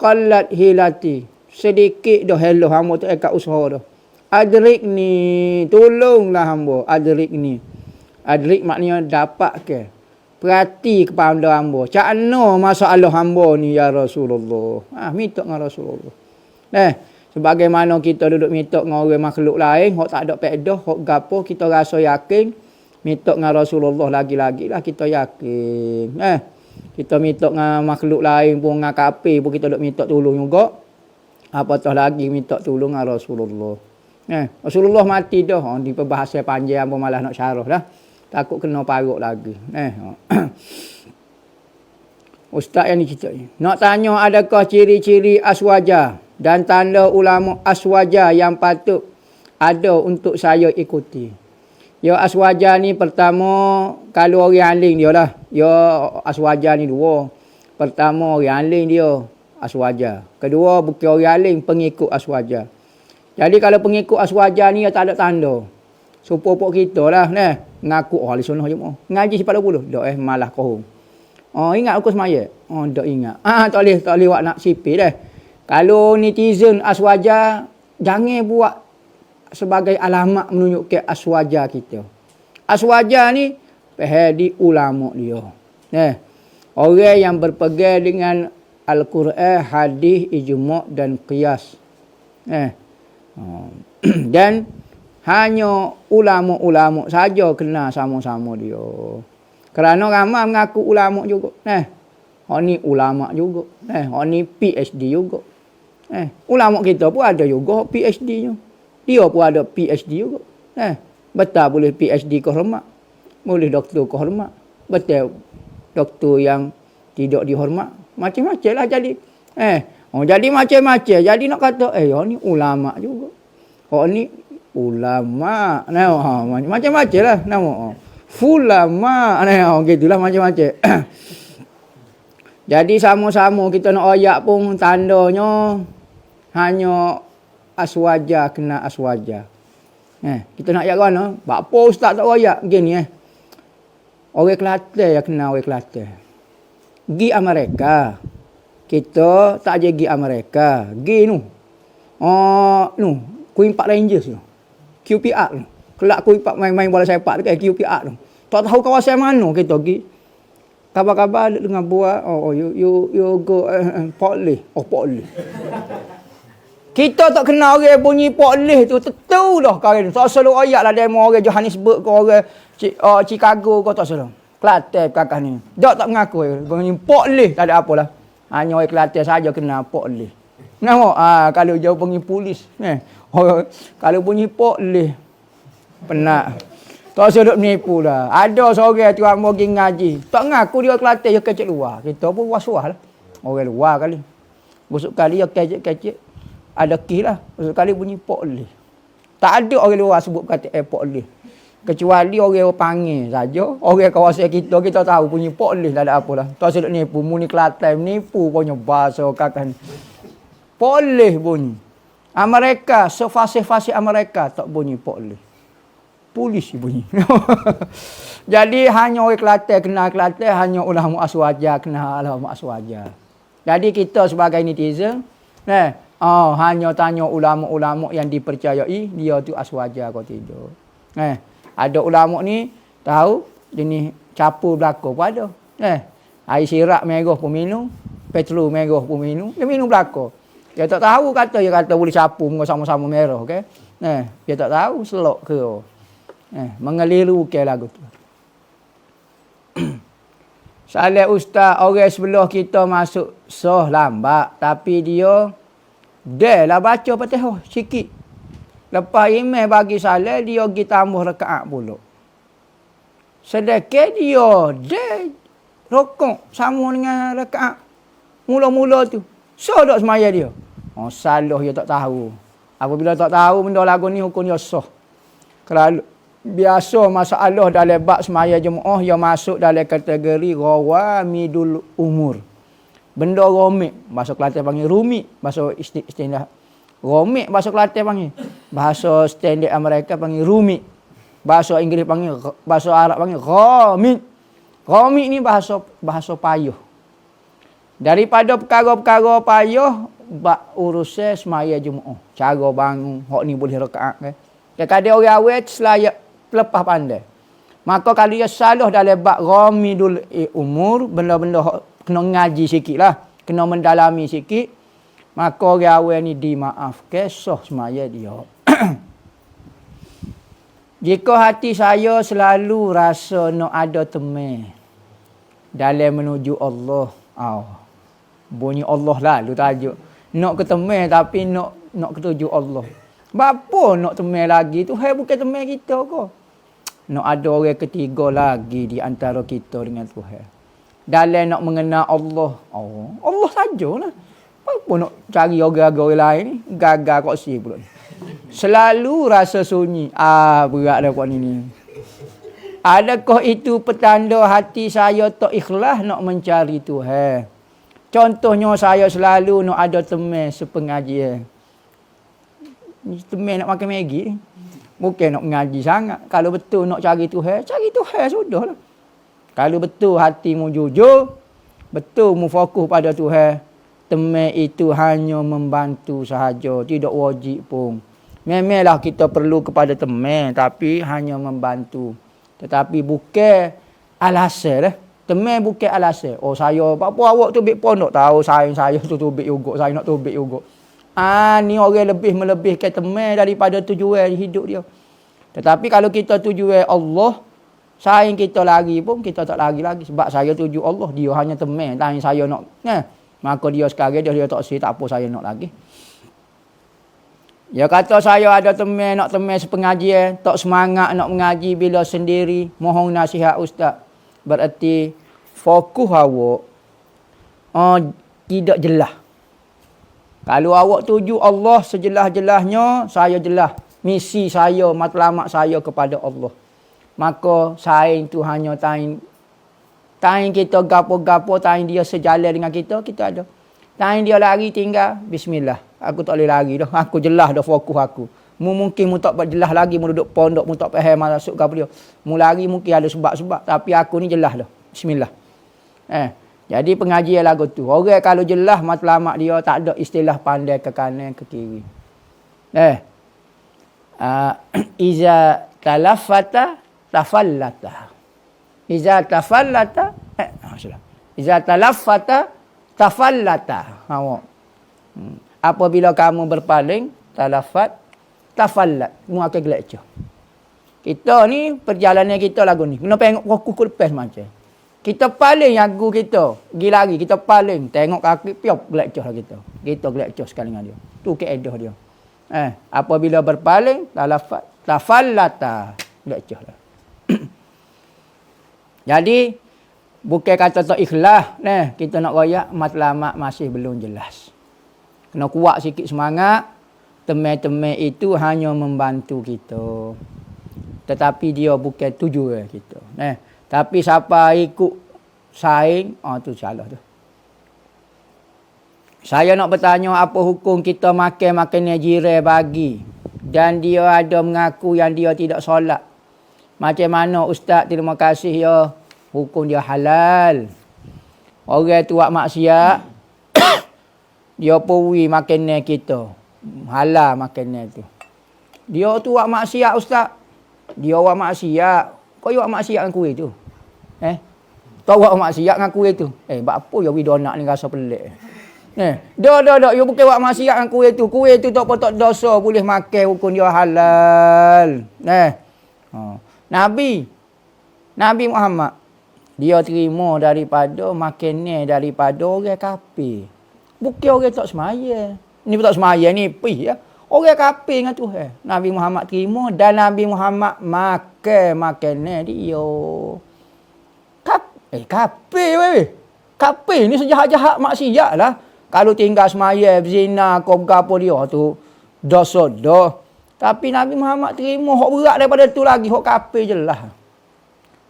Qallat hilati, sedikit dah hello hamba tak kat usaha dah. Adrik ni, tolonglah hamba, adrik ni. Adrik maknanya dapat ke? Perhati kepada hamba. Cak mana masalah hamba ni ya Rasulullah. Minta dengan Rasulullah. Sebagaimana kita duduk minta dengan orang makhluk lain, hok tak ada pedah, hok gapo kita rasa yakin, minta dengan Rasulullah lagi-lagi lah kita yakin. Kita minta dengan makhluk lain pun, dengan kafir pun kita duduk minta tolong juga. Apatah lagi minta tolong dengan Rasulullah. Rasulullah mati dah. Di perbahasan panjang pun malah nak syarah dah. Takut kena parut lagi. Ustaz yang ni cerita ni. Nak tanya adakah ciri-ciri aswaja dan tanda ulama aswaja yang patut ada untuk saya ikuti. Ya aswaja ni pertama, kalau orang aling dia lah. Ya aswaja ni dua. Pertama orang aling dia aswaja. Kedua bukan orang aling, pengikut aswaja. Jadi kalau pengikut aswaja ni dia tak ada tanda. Supaya kita lah ngaku ahli sunnah je mau. Ngaji pada puluh. Dak malah kohong. Ingat aku semaya? Tak ingat. Tak boleh awak nak sipir dah. Kalau netizen aswaja jangan buat sebagai alamat menunjukkan aswaja kita. Aswaja ni di ulama dia. Orang yang berpegang dengan Al-Quran, hadis, ijma' dan qiyas. Dan hanya ulama-ulama saja kena sama-sama dia. Kerana ramai mengaku ulama juga. Ni ulama juga. Ni PhD juga. Ulama kita pun ada juga PhD-nya. Dia pun ada PhD juga. Betul boleh PhD kehormat. Boleh doktor kehormat. Betul doktor yang tidak dihormat. Macam-macam lah jadi. Jadi macam-macam. Jadi nak kata, ni ulama juga. Ni ulama. Macam-macam lah nama. Fulama. Gitulah macam-macam. Jadi sama-sama kita nak ayat pun tandanya hanya aswaja kena aswaja. Kita nak ayat ke mana? Bapa ustaz tak ayat begini Orang Kelantan yang kena orang Kelantan. Gi Amerika. Kita tak je gi Amerika. Gi Queen Park Rangers tu. QPR tu. Kelak Queen Park main-main bola sepak dekat QPR tu. Tak tahu kawasan mana kita pergi. Kabar-kabar dengan buat you go Port Lee. Port Lee. Kita tak kenal orang bunyi Port Lee tu. Tentu dah kau ni. Tak selalu ayat lah demo orang Johannesburg ke orang Chicago ke tak selalu. Kelantan kakak ni. Tak mengaku. Bunyi Port Lee tak ada apalah. Hanya orang Kelantan saja kenal Port Lee. Nampak? Kalau jauh bunyi polis. Kalau bunyi Port Lee. Penat. Tak sedut menipu dah. Ada seorang tu yang pergi ngaji. Tak ngaku dia Kelantan, dia kecil luar. Kita pun was-was lah. Orang luar kali. Besok kali dia kecek-kecek. Ada key lah. Besok kali bunyi pok leh. Tak ada orang luar sebut kata pok leh. Kecuali orang panggil saja. Orang kawasan kita tahu bunyi pok leh tak ada apalah. Tak sedut nipu. Muni Kelantan nipu punya bahasa kakak. Pok leh bunyi. Amerika, sefasih-fasih Amerika tak bunyi pok leh. Polis bunyi. Jadi hanya orang Kelantan kenal Kelantan, hanya ulama aswaja kenal ulama aswaja. Jadi kita sebagai netizen, hanya tanya ulama-ulama yang dipercayai, dia tu aswaja kau tidak. Ada ulama ni tahu jenis capu belaka pun ada. Air sirap merah pun minum, petrol merah pun minum, dia minum belaka. Dia tak tahu dia kata boleh capu sama-sama merah, okey. Dia tak tahu selok ke. Mengeliru ke lagu tu. Saleh ustaz, orang sebelah kita masuk soh lambat, tapi dia lah baca Fatihah sikit. Lepas imam bagi saleh, dia pergi tambah rakaat pula. Sedekah dia rokok sama dengan rakaat mula-mula tu. Sah tak semaya dia? Salah dia tak tahu. Apabila tak tahu benda lagu ni, hukum dia sah. Kalau biasa masalah dalam bab semaya jemaah yang masuk dalam kategori rawamidul umur. Benda romik, bahasa Kelantan panggil rumit, bahasa istilah romik bahasa Kelantan panggil. Bahasa standard Amerika panggil rumit. Bahasa Inggeris panggil, bahasa Arab panggil ghamid. Ghamid ni bahasa payah. Daripada perkara-perkara payah bab urusan semaya jemaah. Cara bangun, hak ni boleh rakaat kan. Kadang orang awal selayak lepas pandai. Maka kalau dia salah dalam bab ghamidul umur, benda-benda kena ngaji sikitlah, kena mendalami sikit, maka orang awal ni dimaafkan, sah semaya dia. Jika hati saya selalu rasa nak ada teman dalam menuju Allah, bunyi Allah lalu tajuk. Nak ke teman tapi nak ketuju Allah. Bapa nak teman lagi tu, bukan teman kita ke? Nak ada orang ketiga lagi di antara kita dengan Tuhan. Dalam nak mengenal Allah. Allah sajalah. Apa nak cari orang-orang lain ni? Gagal kat si pula ni. Selalu rasa sunyi. Berat dah kat ni. Adakah itu petanda hati saya tak ikhlas nak mencari Tuhan? Contohnya saya selalu nak ada teman sepengajian. Teman nak makan Maggi. Bukan nak mengaji sangat. Kalau betul nak cari Tuhan sudahlah. Kalau betul hatimu jujur, betul mu fokus pada Tuhan, teman itu hanya membantu sahaja, tidak wajib pun. Memanglah kita perlu kepada teman, tapi hanya membantu. Tetapi bukan alasan. Teman bukan alasan. Saya apa awak tu bik pondok tahu saya tu tubik juga, saya nak tubik juga. Ni orang lebih melebihkan teman daripada tujuan hidup dia. Tetapi kalau kita tujuan Allah, sayang kita lari pun kita tak lari lagi. Sebab saya tuju Allah, dia hanya teman. Tanya saya nak. Maka dia sekarang dia tak tak apa saya nak lagi. Dia kata saya ada teman, nak teman sepengajian, tak semangat nak mengaji bila sendiri, mohon nasihat ustaz. Berarti fokus awak tidak jelas. Kalau awak tuju Allah sejelas-jelasnya, saya jelas. Misi saya, matlamat saya kepada Allah. Maka saing tu hanya taing kita gapo-gapo, taing dia sejalan dengan kita ada. Taing dia lari tinggal, bismillah. Aku tak boleh lari dah. Aku jelas dah fokus aku. Mungkin mu tak jelas lagi, mu duduk pondok, mu tak faham masuk ke apa dia. Mu lari mungkin ada sebab-sebab, tapi aku ni jelas dah. Bismillah. Jadi pengajian lagu tu. Orang kalau jelas matlamat dia, tak ada istilah pandai ke kanan ke kiri. Iza talaffata tafallata. Iza tafallata Iza talaffata tafallata. Apabila kamu berpaling, talaffat, tafallat, mu akan gelecah. Kita ni perjalanan kita lagu ni. Kena tengok kuku lepas macam. Kita paling lagu kita, pergi lari kita paling tengok kaki piop gelecah lah kita. Kita gelecah sekali dengan dia. Tu keedah dia. Apabila berpaling, talaffat, tafallata, gelecah lah. Jadi Bukan kata tak ikhlas. Kita nak royak matlamat masih belum jelas. Kena kuat sikit semangat. Teman-teman itu hanya membantu kita. Tetapi dia bukan tujuan kita. Tapi siapa ikut saing, tu salah tu. Saya nak bertanya apa hukum kita makan makanan jiran bagi. Dan dia ada mengaku yang dia tidak solat. Macam mana Ustaz, terima kasih ya. Hukum dia halal. Orang tu buat maksiat. Dia puri makanan kita. Halal makanan tu. Dia tu buat maksiat Ustaz. Dia buat maksiat. Kau buat maksiat dengan kuih tu? Kau buat maksiat dengan kuih tu? Buat apa ya widonak ni rasa pelik? Dah. You bukan buat maksiat dengan kuih tu. Kuih tu tak patut dosa. Boleh makan, hukum dia halal. Nabi Muhammad. Dia terima daripada makanan daripada orang kafir. Bukan orang tak semaya. Ni tak semaya ni pih ya. Orang kafir dengan Tuhan. Nabi Muhammad terima dan Nabi Muhammad makan makanan dia. Kafir weh. Kafir ni sejahat-jahat maksiat lah. Kalau tinggal semaya, zina, kau berapa dia tu dosa dah. Tapi Nabi Muhammad terima hak berat daripada tu lagi, hak kafir jelas.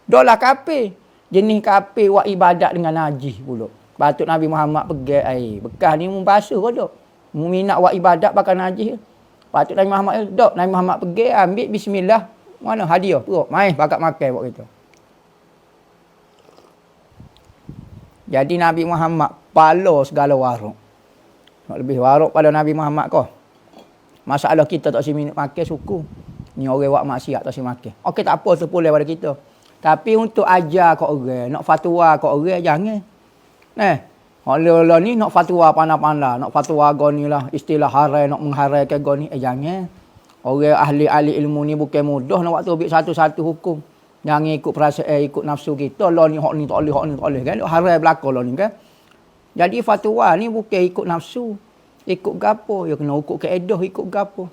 Dah lah kafir. Jenis kafir buat ibadat dengan najis pula. Patut Nabi Muhammad pegang air. Bekas ni membasuh ke tak? Minat buat ibadat pakai najis. Patut Nabi Muhammad tak. Nabi Muhammad pegang, ambil bismillah. Mana hadiah? Perut. Main pakat makan buat kita. Jadi Nabi Muhammad pala segala waruk. Nak lebih waruk pada Nabi Muhammad kau. Masalah kita tak si minat makan suku. Ni orang buat maksiat tak si makan. Okey tak apa terpulih pada kita. Tapi untuk ajar kat orang, nak fatwa kat orang jangan. Hal ni nak fatwa pandai-pandai, nak fatwa goni lah, istilah harai nak mengharaikan goni, jangan. Orang ahli-ahli ilmu ni bukan mudah nak waktu ambil satu-satu hukum. Jangan ikut perasaan, ikut nafsu kita. Lah ni hak ni tak boleh, hak ni tak boleh kan. Harai belaka lah ni kan. Jadi fatwa ni bukan ikut nafsu. Ikut gapo, ya kena ikut kaedah, ikut gapo.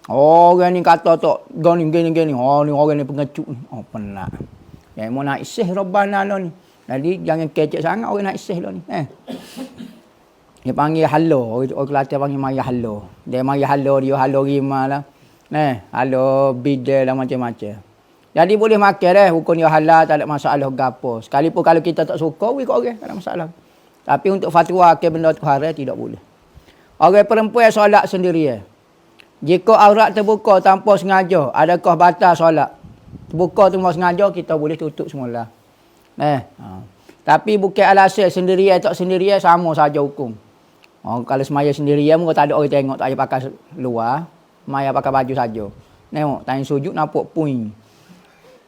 Orang ni kata tak gini. Ni orang ni pengecut ni. Penat. Yang mau nak isih Rabbana lah ni. Jadi jangan kecek sangat orang nak isih lah ni. Dia panggil halo. Orang Kelantan panggil maya halo. Dia maya halo dia, halo rima lah. Halo bidal lah macam-macam. Jadi boleh makan dah. Hukum dia halal, tak ada masalah gapo. Sekalipun kalau kita tak suka, ikut orang, tak ada masalah. Tapi untuk fatwa ke benda tu haram, tidak boleh. Orang perempuan solat sendirian. Jika aurat terbuka tanpa sengaja, adakah batal solat? Terbuka tu mau sengaja, kita boleh tutup semula. Tapi bukan alasan sendirian tak sendirian sama saja hukum. Kalau semaya sendirian, mungkin tak ada orang tengok, tak payah pakai luar. Semaya pakai baju saja. Tengok, tanya sujud nampak puing.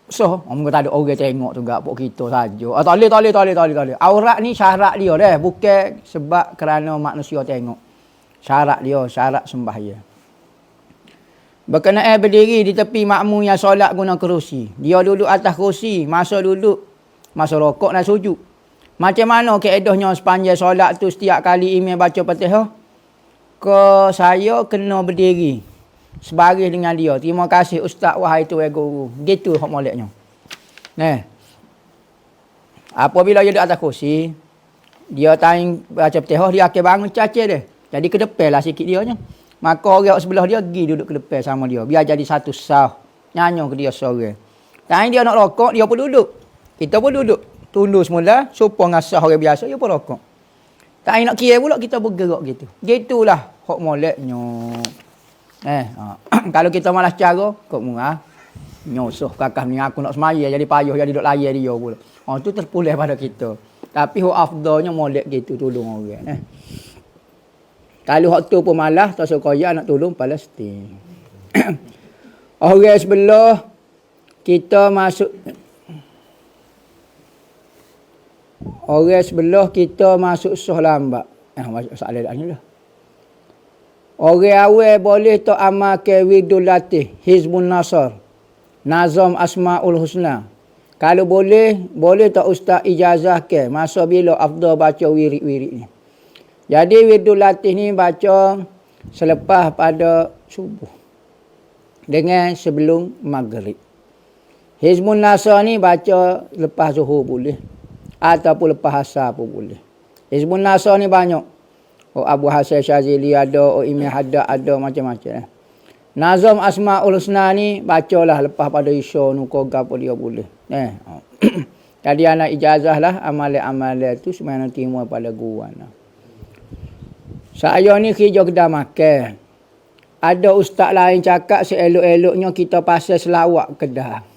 So, mungkin tak ada orang tengok tu gak kita saja. Tak boleh. Aurat ni syarat dia dah, bukan sebab kerana manusia tengok. Syarat dia, syarat sembahyang. Berkenaan berdiri di tepi makmum yang solat guna kerusi. Dia duduk atas kerusi, masa duduk, masa rokok dan sujud. Macam mana keedahnya sepanjang solat tu setiap kali imam baca Fatihah? Saya kena berdiri sebaris dengan dia. Terima kasih Ustaz, wahai tuan guru. Gitu hak moleknya. Apabila dia duduk atas kerusi, dia tanya baca Fatihah, dia akan bangun cacah dia. Jadi ke depan lah sikit dia nya. Maka orang sebelah dia pergi duduk ke depan sama dia. Biar jadi satu sah. Nyanyi ke dia seorang. Tanya dia nak rokok, dia pun duduk. Kita pun duduk. Tunduk semula, supaya ngasah orang biasa, dia pun rokok. Tanya nak kira pula, kita bergerak gitu. Gitulah hak moleknya. Kalau kita malas cara, kok murah. Nyosoh kakak ni aku nak semaya, jadi payah, jadi duduk layar dia pula. Tu terpulih pada kita. Tapi hak afdalnya molek gitu, tolong orang. Kalau hak tu pun malas, tak sekaya nak tolong Palestin. Orang sebelah kita masuk sah lambat. Soalan dah ni lah. Orang awal boleh tak amalkan Widul Latih, Hizbun Nasr, Nazam Asmaul Husna. Kalau boleh tak ustaz ijazahkan masa bila afdal baca wirid-wirid ni. Jadi Widul Latih ni baca selepas pada subuh dengan sebelum maghrib. Hizbun Nasr ni baca lepas zuhur boleh. ataupun lepas asar pun boleh. Hizbun Nasr ni banyak. Oh Abu Hasan Syazili ada, oh Imam Haddad ada, macam-macam. Nazam Asmaul Husna ni bacalah lepas pada isya nuko gapo dia boleh. Jadi anak ijazah lah amalan-amalan tu sebenarnya timur pada guru anak. Saya ni kerja kedai makan. Ada ustaz lain cakap seelok-eloknya kita pasal selawat kedai.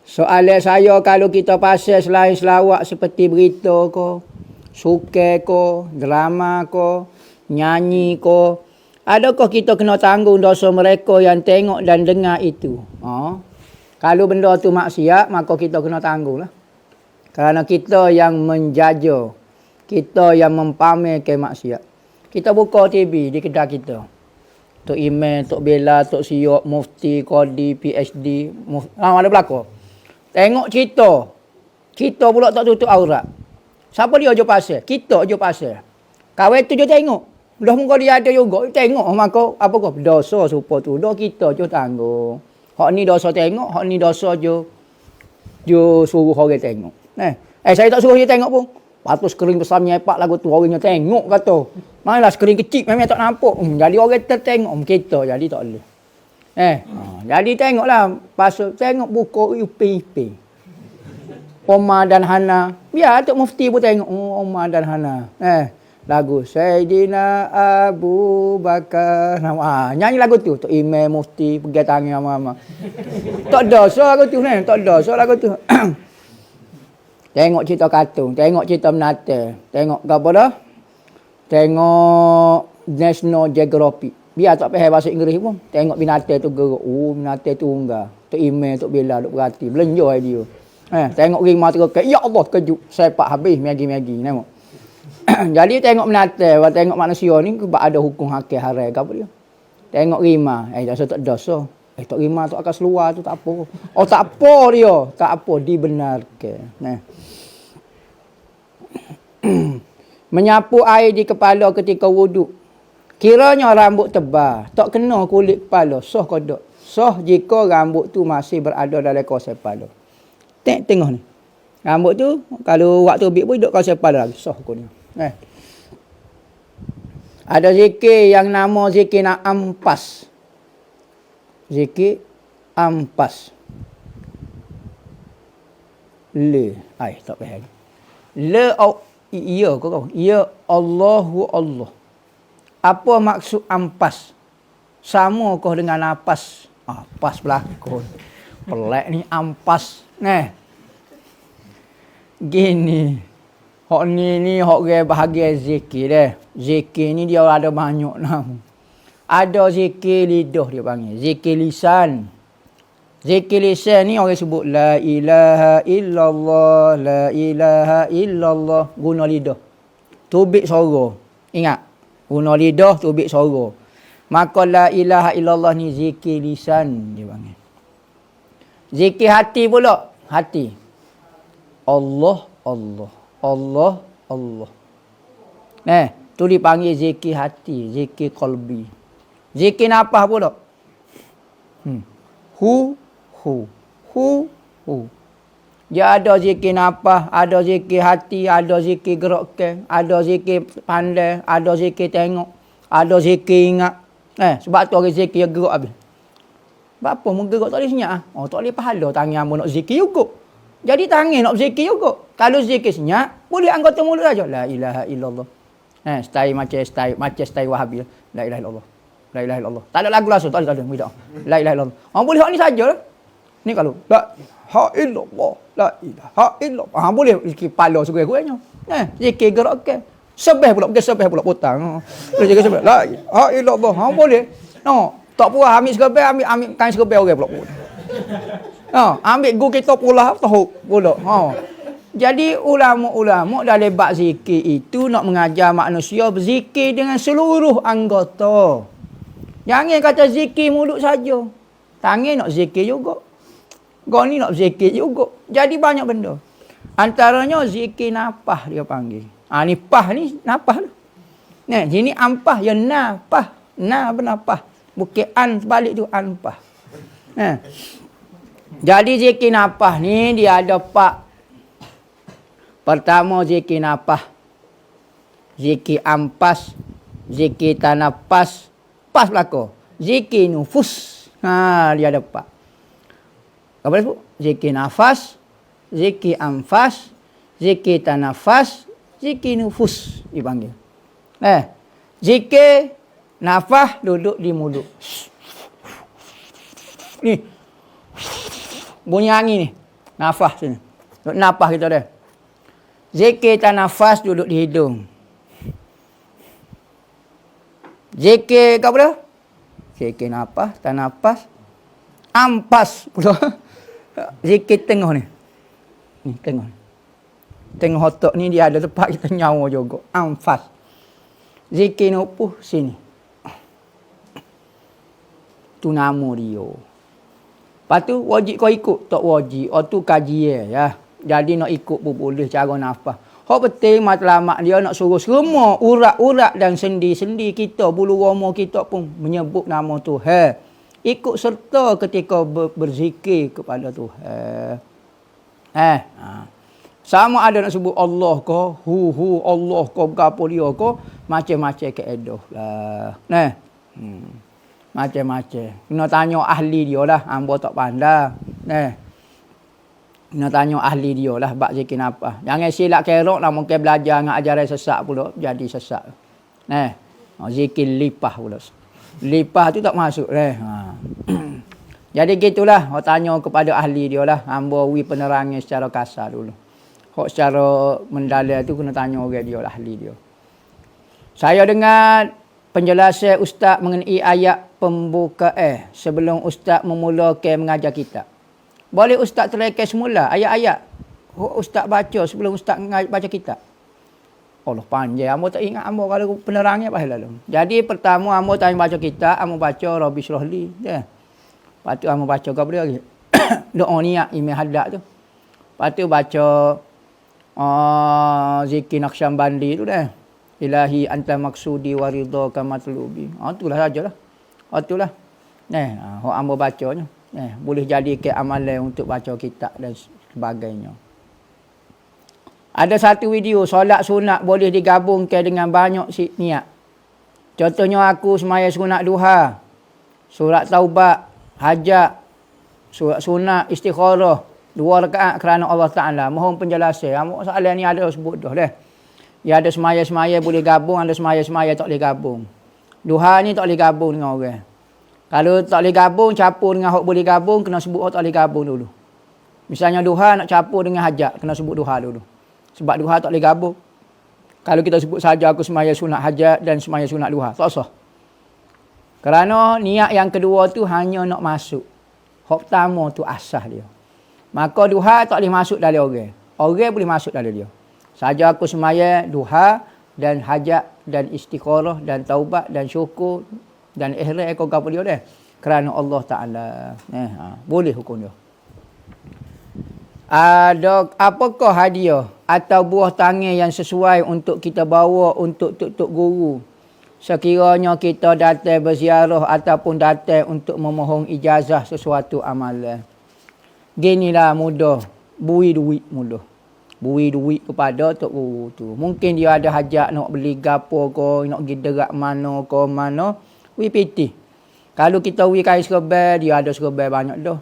Soalan saya, kalau kita pasal selain selawat seperti berita ko, suka ko, drama ko, nyanyi ko, adakah kita kena tanggung dosa mereka yang tengok dan dengar itu? Kalau benda tu maksiat, maka kita kena tanggung lah. Kerana kita yang menjaja, kita yang mempamerkan maksiat. Kita buka TV di kedai kita. Tok Imam, Tok Bela, Tok Siok, Mufti, Qadi, PhD, ada belakang. Tengok kita. Kita pula tak tutup aurat. Siapa dia je pasal? Kita je pasal. Kawan tu je tengok. Dah muka dia ada juga. Tengok maka apa kau? Dosa serupa tu. Dah kita je tanggung. Hak ni dosa tengok, hak ni dosa je suruh orang tengok. Saya tak suruh dia tengok pun. Patut skrin besar nyepak lagu tu orangnya tengok kata. Malah skrin kecil memang tak nampak. Jadi orang tertengok kita jadi tak boleh. Jadi tengoklah pasal tengok buku UPP. Omar dan Hana. Biar Tok Mufti pun tengok Omar dan Hana. Lagu Sayyidina Abu Bakar. Nyanyi lagu tu. Tok Imam Mufti pegang tangan sama-sama. Tak dosa lagu tu ni. Tak dosa lagu tu. Tengok cerita kartun. Tengok cerita menata. Tengok apa dah? Tengok National Geographic. Biar tak faham bahasa Inggeris pun. Tengok binatang tu gerak. Binatang tu unggah. Tok Imam, Tok Bela duk berhati. Belenjoy dia. Tengok rimau terkekek. Ya Allah terkejut. Sepak habis Maggi-Maggi. Tengok. Jadi tengok binatang. Tengok manusia ni ada hukum hakim haram ke apa dia. Tengok rimau. Tak dosa. Tok rimau tu akan seluar tu tak apa. Oh tak apa dia. Tak apa. Dibenarkan. Menyapu air di kepala ketika wuduk. Kiranya rambut tebal, tak kena kulit kepala, sah ke tak? Sah jika rambut tu masih berada dalam kawasan kepala. Tengok ni. Rambut tu, kalau waktu bik pun duduk kawasan kepala lagi, sah ke ni. Ada zikir yang nama zikir nak ampas. Zikir ampas. Tak faham. Ya kau. Ya Allahu Allah. Apa maksud ampas? Sama kau dengan napas? Pas berlakon. Pelak ni ampas. Gini. Hak ni hak orang bahagian zikir dah. Zikir ni dia ada banyak nama. Ada zikir lidah dia panggil. Zikir lisan. Zikir lisan ni orang sebut la ilaha illallah, la ilaha illallah. Guna lidah. Tubik suara. Ingat. Guna lidah, tubik suara. Maka la ilaha illallah ni zikir lisan dia panggil. Zikir hati pula. Hati. Allah, Allah. Allah, Allah. Tu dipanggil zikir hati. Zikir qalbi. Zikir nafas pula. Hu. Dia ada zikir nafas, ada zikir hati, ada zikir gerakkan, ada zikir pandai, ada zikir tengok, ada zikir ingat. Sebab tu orang zikir gerak habis. Sebab apa mu gerak tak boleh senyap? Tak boleh pahala tangan mu nak zikir juga. Jadi tangan nak zikir juga. Kalau zikir senyap, boleh anggota mulut saja. La ilaha illallah. Style macam style Wahabi. La ilaha illallah. La ilaha illallah. Tak ada lagu langsung, tak ada. La ilaha illallah. Boleh hak ni saja. Ni kalau la ilaha illallah, la ilaha illallah. Boleh kepala sekurang-kurangnya. Zikir gerakkan. Sebeh pula, potang. Boleh zikir sebeh. La ilaha illallah. Boleh. Tak puas ambil sekebel, ambil kain sekebel orang pula. Ambil guru kita pula tahu pula. Jadi ulama-ulama dalam bab zikir itu nak mengajar manusia berzikir dengan seluruh anggota. Jangan kata zikir mulut saja. Tangan nak zikir juga. Kau ni nak zikir juga. Jadi banyak benda. Antaranya zikir nafas dia panggil. Ni pah ni nafas. Sini ampah ya nafas. Bernafas. Bukan sebalik tu anpah. Jadi zikir nafas ni dia ada 4 Pertama zikir nafas, zikir ampas, zikir tanafas, pas belaka. Zikir nufus. Dia ada 4. Apa sebut? Zikir nafas, zikir amfas, zikir tanafas, zikir nufus dipanggil. Zikir nafas duduk di mulut. Ni. Bunyi angin ni. Nafas sini. Nafas kita dah. Zikir tanafas duduk di hidung. Zikir apa dah? Zikir nafas, tanafas, ampas pula. Zikir tengah ni. Ni tengah. Tengah otak ni dia ada tempat kita nyawa juga. Amfas. Zikir nupuh sini. Tu nama dia. Lepas tu wajib kau ikut. Tak wajib. Tu kajian ya. Jadi nak ikut pun boleh cara nafas. Hak penting matlamat dia nak suruh semua urat-urat dan sendi-sendi kita, bulu roma kita pun menyebut nama Tuhan. Ikut serta ketika berzikir kepada Tuhan. Sama ada nak sebut Allah ke, Allah ke, apa dia ke, macam-macam keedah lah. Macam-macam. Kena tanya ahli dia lah, hamba tak pandai. Kena tanya ahli dia lah bab zikir nafas. Jangan silap kerok lah mungkin belajar dengan ajaran sesat pula jadi sesat. Zikir lipah pula. Lipah tu tak masuk Jadi gitulah, orang tanya kepada ahli dia lah. Hamba penerangan secara kasar dulu. Hak secara mendalam tu kena tanya orang dia lah, ahli dia. Saya dengar penjelasan ustaz mengenai ayat pembukaan sebelum ustaz memulakan mengajar kitab. Boleh ustaz terlekas semula ayat-ayat ustaz baca sebelum ustaz baca kitab. Allah panjang, hamba tak ingat hamba kalau penerangnya apa lalu. Jadi pertama hamba tanya baca kitab, hamba baca Rabbi Syrahli. Lepas tu hamba baca apa dia lagi? Doa niat imam haddad tu. Lepas tu baca zikir Naqsyabandi tu dah. Ilahi anta maksudi wa ridhaka matlubi. Itulah sajalah. Itulah. Hak hamba bacanya. Boleh jadi ke amalan untuk baca kitab dan sebagainya. Ada satu video solat sunat boleh digabungkan dengan banyak niat. Contohnya aku semaya sunat duha, surat taubat, hajat, surat sunat istikharah, 2 rakaat kerana Allah Ta'ala. Mohon penjelasan. Soalan ni ada sebut dah dah. Ya ada semaya-semaya boleh gabung, ada semaya-semaya tak boleh gabung. Duha ni tak boleh gabung dengan orang. Kalau tak boleh gabung, campur dengan hak boleh gabung, kena sebut hak tak boleh gabung dulu. Misalnya duha nak campur dengan hajat, kena sebut duha dulu. Sebab duha tak boleh gabung. Kalau kita sebut saja aku semaya sunat hajat dan semaya sunat duha, tak sah. Kerana niat yang kedua tu hanya nak masuk. Hak pertama tu asas dia. Maka duha tak boleh masuk dalam orang. Orang boleh masuk dalam dia. Saja aku semaya duha dan hajat dan istikharah dan taubat dan syukur dan ihram kau apa dia dah. Kerana Allah Ta'ala. Boleh hukum dia. Ada apakah hadiah atau buah tangan yang sesuai untuk kita bawa untuk tuk-tuk guru sekiranya kita datang berziarah ataupun datang untuk memohon ijazah sesuatu amalan? Ginilah mudah. Bui duit mudah. Bui duit kepada tok guru tu. Mungkin dia ada hajat nak beli gapo ke, nak pergi derak mana ke mana. Wi piti. Kalau kita wi kain serban, dia ada serban banyak dah.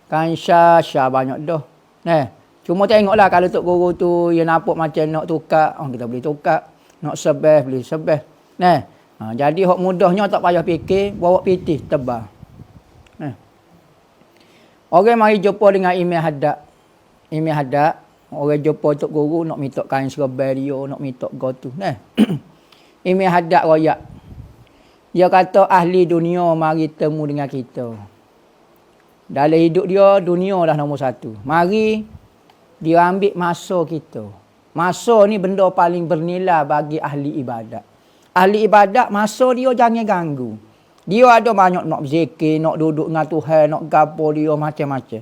Kain syah banyak dah. Cuma tengoklah kalau tok guru tu dia nampak macam nak tukar, kita boleh tukar. Nak sebeh, boleh sebeh. Jadi hak mudahnya tak payah fikir, bawa piti tebal. Orang mari jumpa dengan imam haddad. Imam haddad, orang jumpa tok guru nak minta kain serban dia, nak minta gotu. Imam haddad royak. Dia kata ahli dunia mari temu dengan kita. Dalam hidup dia, dunia dah nombor 1. Mari dia ambil masa kita. Masa ni benda paling bernilai bagi ahli ibadat. Ahli ibadat, masa dia jangan ganggu. Dia ada banyak nak berzikir, nak duduk dengan Tuhan, nak gapo dia macam-macam.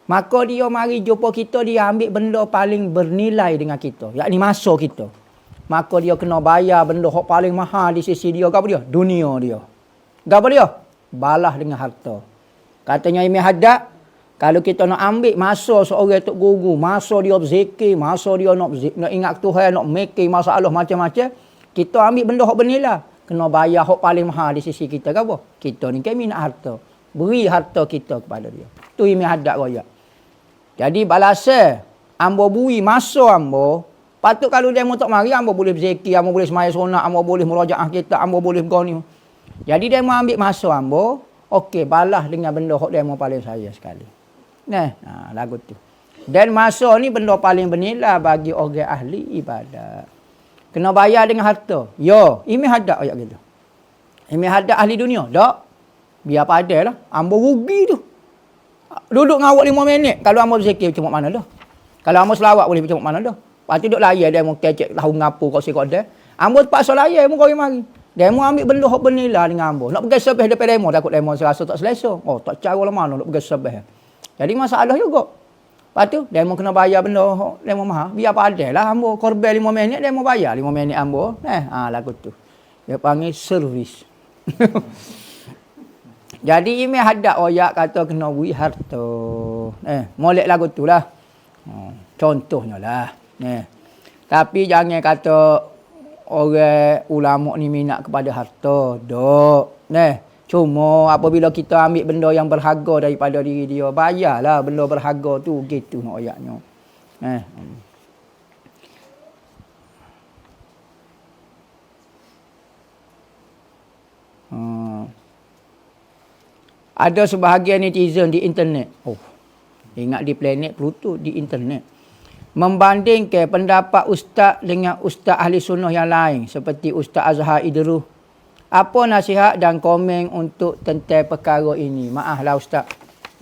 Maka dia mari jumpa kita, dia ambil benda paling bernilai dengan kita. Yakni masa kita. Maka dia kena bayar benda yang paling mahal di sisi dia. Apa dia? Dunia dia. Apa dia? Balas dengan harta. Katanya Imam Haddad, Kalau kita nak ambil masa seorang tok guru, masa dia berzikir, masa dia nak ingat Tuhan, nak mikir masalah macam-macam, kita ambil benda hak bernilai. Kena bayar hak paling mahal di sisi kita ke apa? Kita ni kan minat harta. Beri harta kita kepada dia. Tu imi hadap royak. Jadi balasan ambo bui masa ambo, patut kalau demo tak mari ambo boleh berzikir, ambo boleh semaya sunat, ambo boleh murajaah kita, ambo boleh goni. Jadi demo ambil masa ambo, okey balas dengan benda hak demo paling saya sekali. Nah, lagu tu. Dan masa ni benda paling bernilai bagi orang ahli ibadat. Kena bayar dengan harta. Yo, imi hadap ayat gitu. Imi hadap ahli dunia, tak? Biar padai lah. Ambo rugi tu. Duduk ngawak 5 minit. Kalau ambo berzikir macam mana dah? Kalau ambo selawat boleh macam mana dah? Lepas tu duduk layar dia mau kecek tahu ngapu kau si kau dah. Ambo terpaksa layar mu kau mari. Demo ambil benda hak bernilai dengan ambo. Nak pergi sebeh depan demo, takut demo serasa tak selesa. Oh, tak cara lah mana nak pergi sebeh. Jadi masalah juga. Lepas tu demo kena bayar benda hak demo mahal. Biar padai lah ambo korban 5 minit demo bayar 5 minit ambo. Lagu tu. Dia panggil servis. Jadi imi hadap oyak kata kena beri harta. Molek lagu tu lah. Contohnya lah. Tapi jangan kata orang ulama ni minat kepada harta. Dok. Cuma apabila kita ambil benda yang berharga daripada diri dia, bayarlah benda berharga tu. Gitu nak oyaknya. Ada sebahagian netizen di internet. Ingat di planet Pluto, di internet. Membandingkan pendapat ustaz dengan ustaz ahli sunnah yang lain. Seperti Ustaz Azhar Idrus. Apa nasihat dan komen untuk tentang perkara ini? Maaflah ustaz.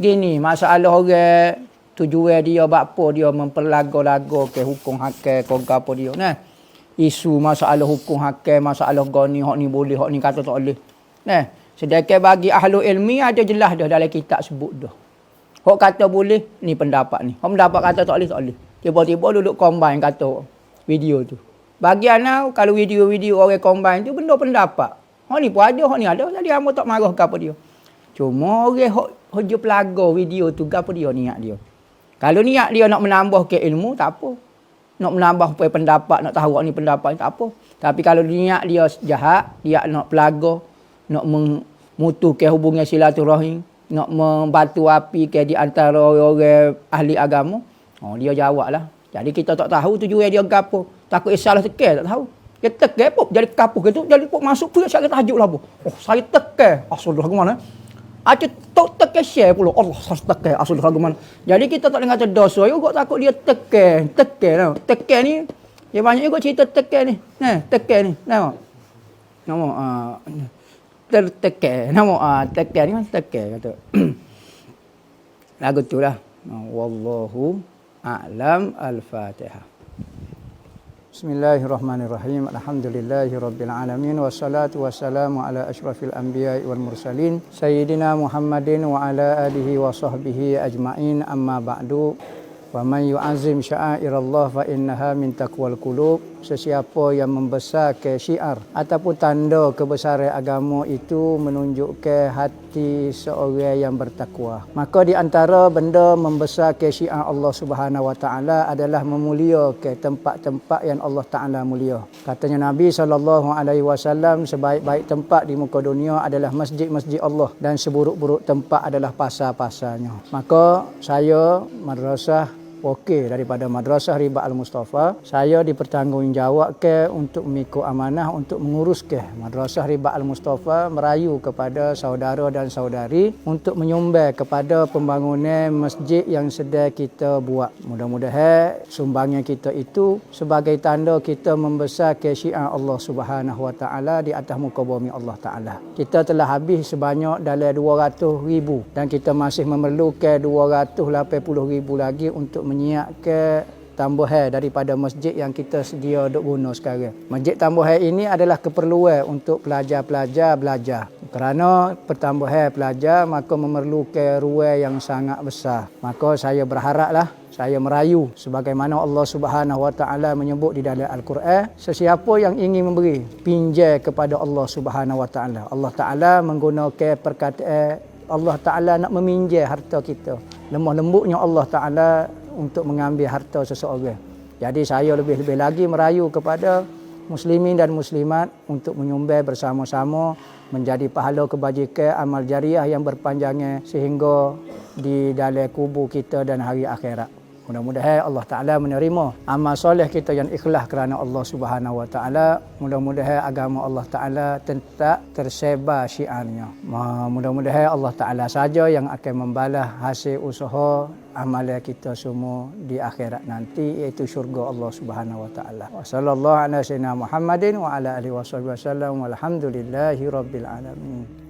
Gini, masalah orang tujuan dia apa dia memperlaga-laga ke hukum hakim ke apa dia. Isu masalah hukum hakim, masalah goni, hak ni boleh, hak ni kata tak boleh. Sedangkan bagi ahlu ilmi ada jelas dah dalam kitab sebut dah. Hak kata boleh, ni pendapat ni. Hak pendapat kata tak boleh, tak boleh. Tiba-tiba duduk combine kata video tu. Bagi anak, kalau video-video orang combine tu benda pendapat. Hak ni pun ada, hak ni ada. Jadi hamba tak marah ke apa dia. Cuma orang hak je pelaga video tu ke apa dia niat dia. Kalau niat dia nak menambah ke ilmu, tak apa. Nak menambah pendapat, nak tahu hak ni pendapat, tak apa. Tapi kalau niat dia jahat, dia nak pelaga, nak memutuhkan hubungan silaturahim, nak membatu api ke di antara orang-orang ahli agama, dia jawablah. Jadi kita tak tahu tujuan dia gapo. Takut salah tekan, tak tahu. Dia tekan pun jadi kapuh gitu, jadi pun masuk pula saya tajuk lah. Saya tekan. Asal lagu mana? Ada tak tekan share pula. Allah, saya tekan asal lagu mana. Jadi kita tak dengar dosa juga takut dia tekan. Tekan ni dia banyak juga cerita tekan ni. Tekan ni. Nama tertekan. Nama tekan ni tekan kata. Lagu tu lah. Wallahu a'lam. Al-Fatihah. Bismillahirrahmanirrahim. Alhamdulillahirabbil alamin wassalatu wassalamu ala asyrafil anbiya'i wal mursalin sayyidina Muhammadin wa ala alihi wa sahbihi ajmain. Amma ba'du. Wa man yu'azzim sya'airallah fa innaha min taqwal qulub. Sesiapa yang membesarkan syiar ataupun tanda kebesaran agama itu menunjukkan hati seorang yang bertakwa. Maka di antara benda membesarkan syiar Allah Subhanahu wa taala adalah memuliakan tempat-tempat yang Allah Taala mulia. Katanya Nabi SAW, sebaik-baik tempat di muka dunia adalah masjid-masjid Allah dan seburuk-buruk tempat adalah pasar-pasarnya. Maka saya madrasah wakil daripada Madrasah Ribat Al-Mustafa, saya dipertanggungjawabkan untuk mengikut amanah untuk menguruskan Madrasah Ribat Al-Mustafa, merayu kepada saudara dan saudari untuk menyumbang kepada pembangunan masjid yang sedang kita buat. Mudah-mudahan sumbangan kita itu sebagai tanda kita membesarkan syiar Allah Subhanahu wa taala di atas muka bumi Allah Taala. Kita telah habis sebanyak dalam 200,000 dan kita masih memerlukan 280,000 lagi untuk menyiapkan tambahan daripada masjid yang kita sedia duk guna sekarang. Masjid tambahan ini adalah keperluan untuk pelajar-pelajar belajar. Kerana pertambahan pelajar maka memerlukan ruang yang sangat besar. Maka saya berharaplah, saya merayu sebagaimana Allah Subhanahu wa taala menyebut di dalam Al-Quran, sesiapa yang ingin memberi pinjam kepada Allah Subhanahu wa taala. Allah Taala menggunakan perkataan Allah Taala nak meminjam harta kita. lemah lembutnya Allah Ta'ala untuk mengambil harta seseorang. Jadi saya lebih-lebih lagi merayu kepada muslimin dan muslimat untuk menyumbang bersama-sama menjadi pahala kebajikan amal jariah yang berpanjangnya sehingga di dalam kubur kita dan hari akhirat. Mudah-mudahan Allah Ta'ala menerima amal soleh kita yang ikhlas kerana Allah Subhanahu Wa Ta'ala. Mudah-mudahan agama Allah Ta'ala tetap tersebar syiarnya. Mudah-mudahan Allah Ta'ala saja yang akan membalas hasil usaha amalan kita semua di akhirat nanti, iaitu syurga Allah Subhanahu Wa Ta'ala. Wa sallallahu ala sayyidina Muhammadin wa ala alihi wasallam walhamdulillahi rabbil alamin.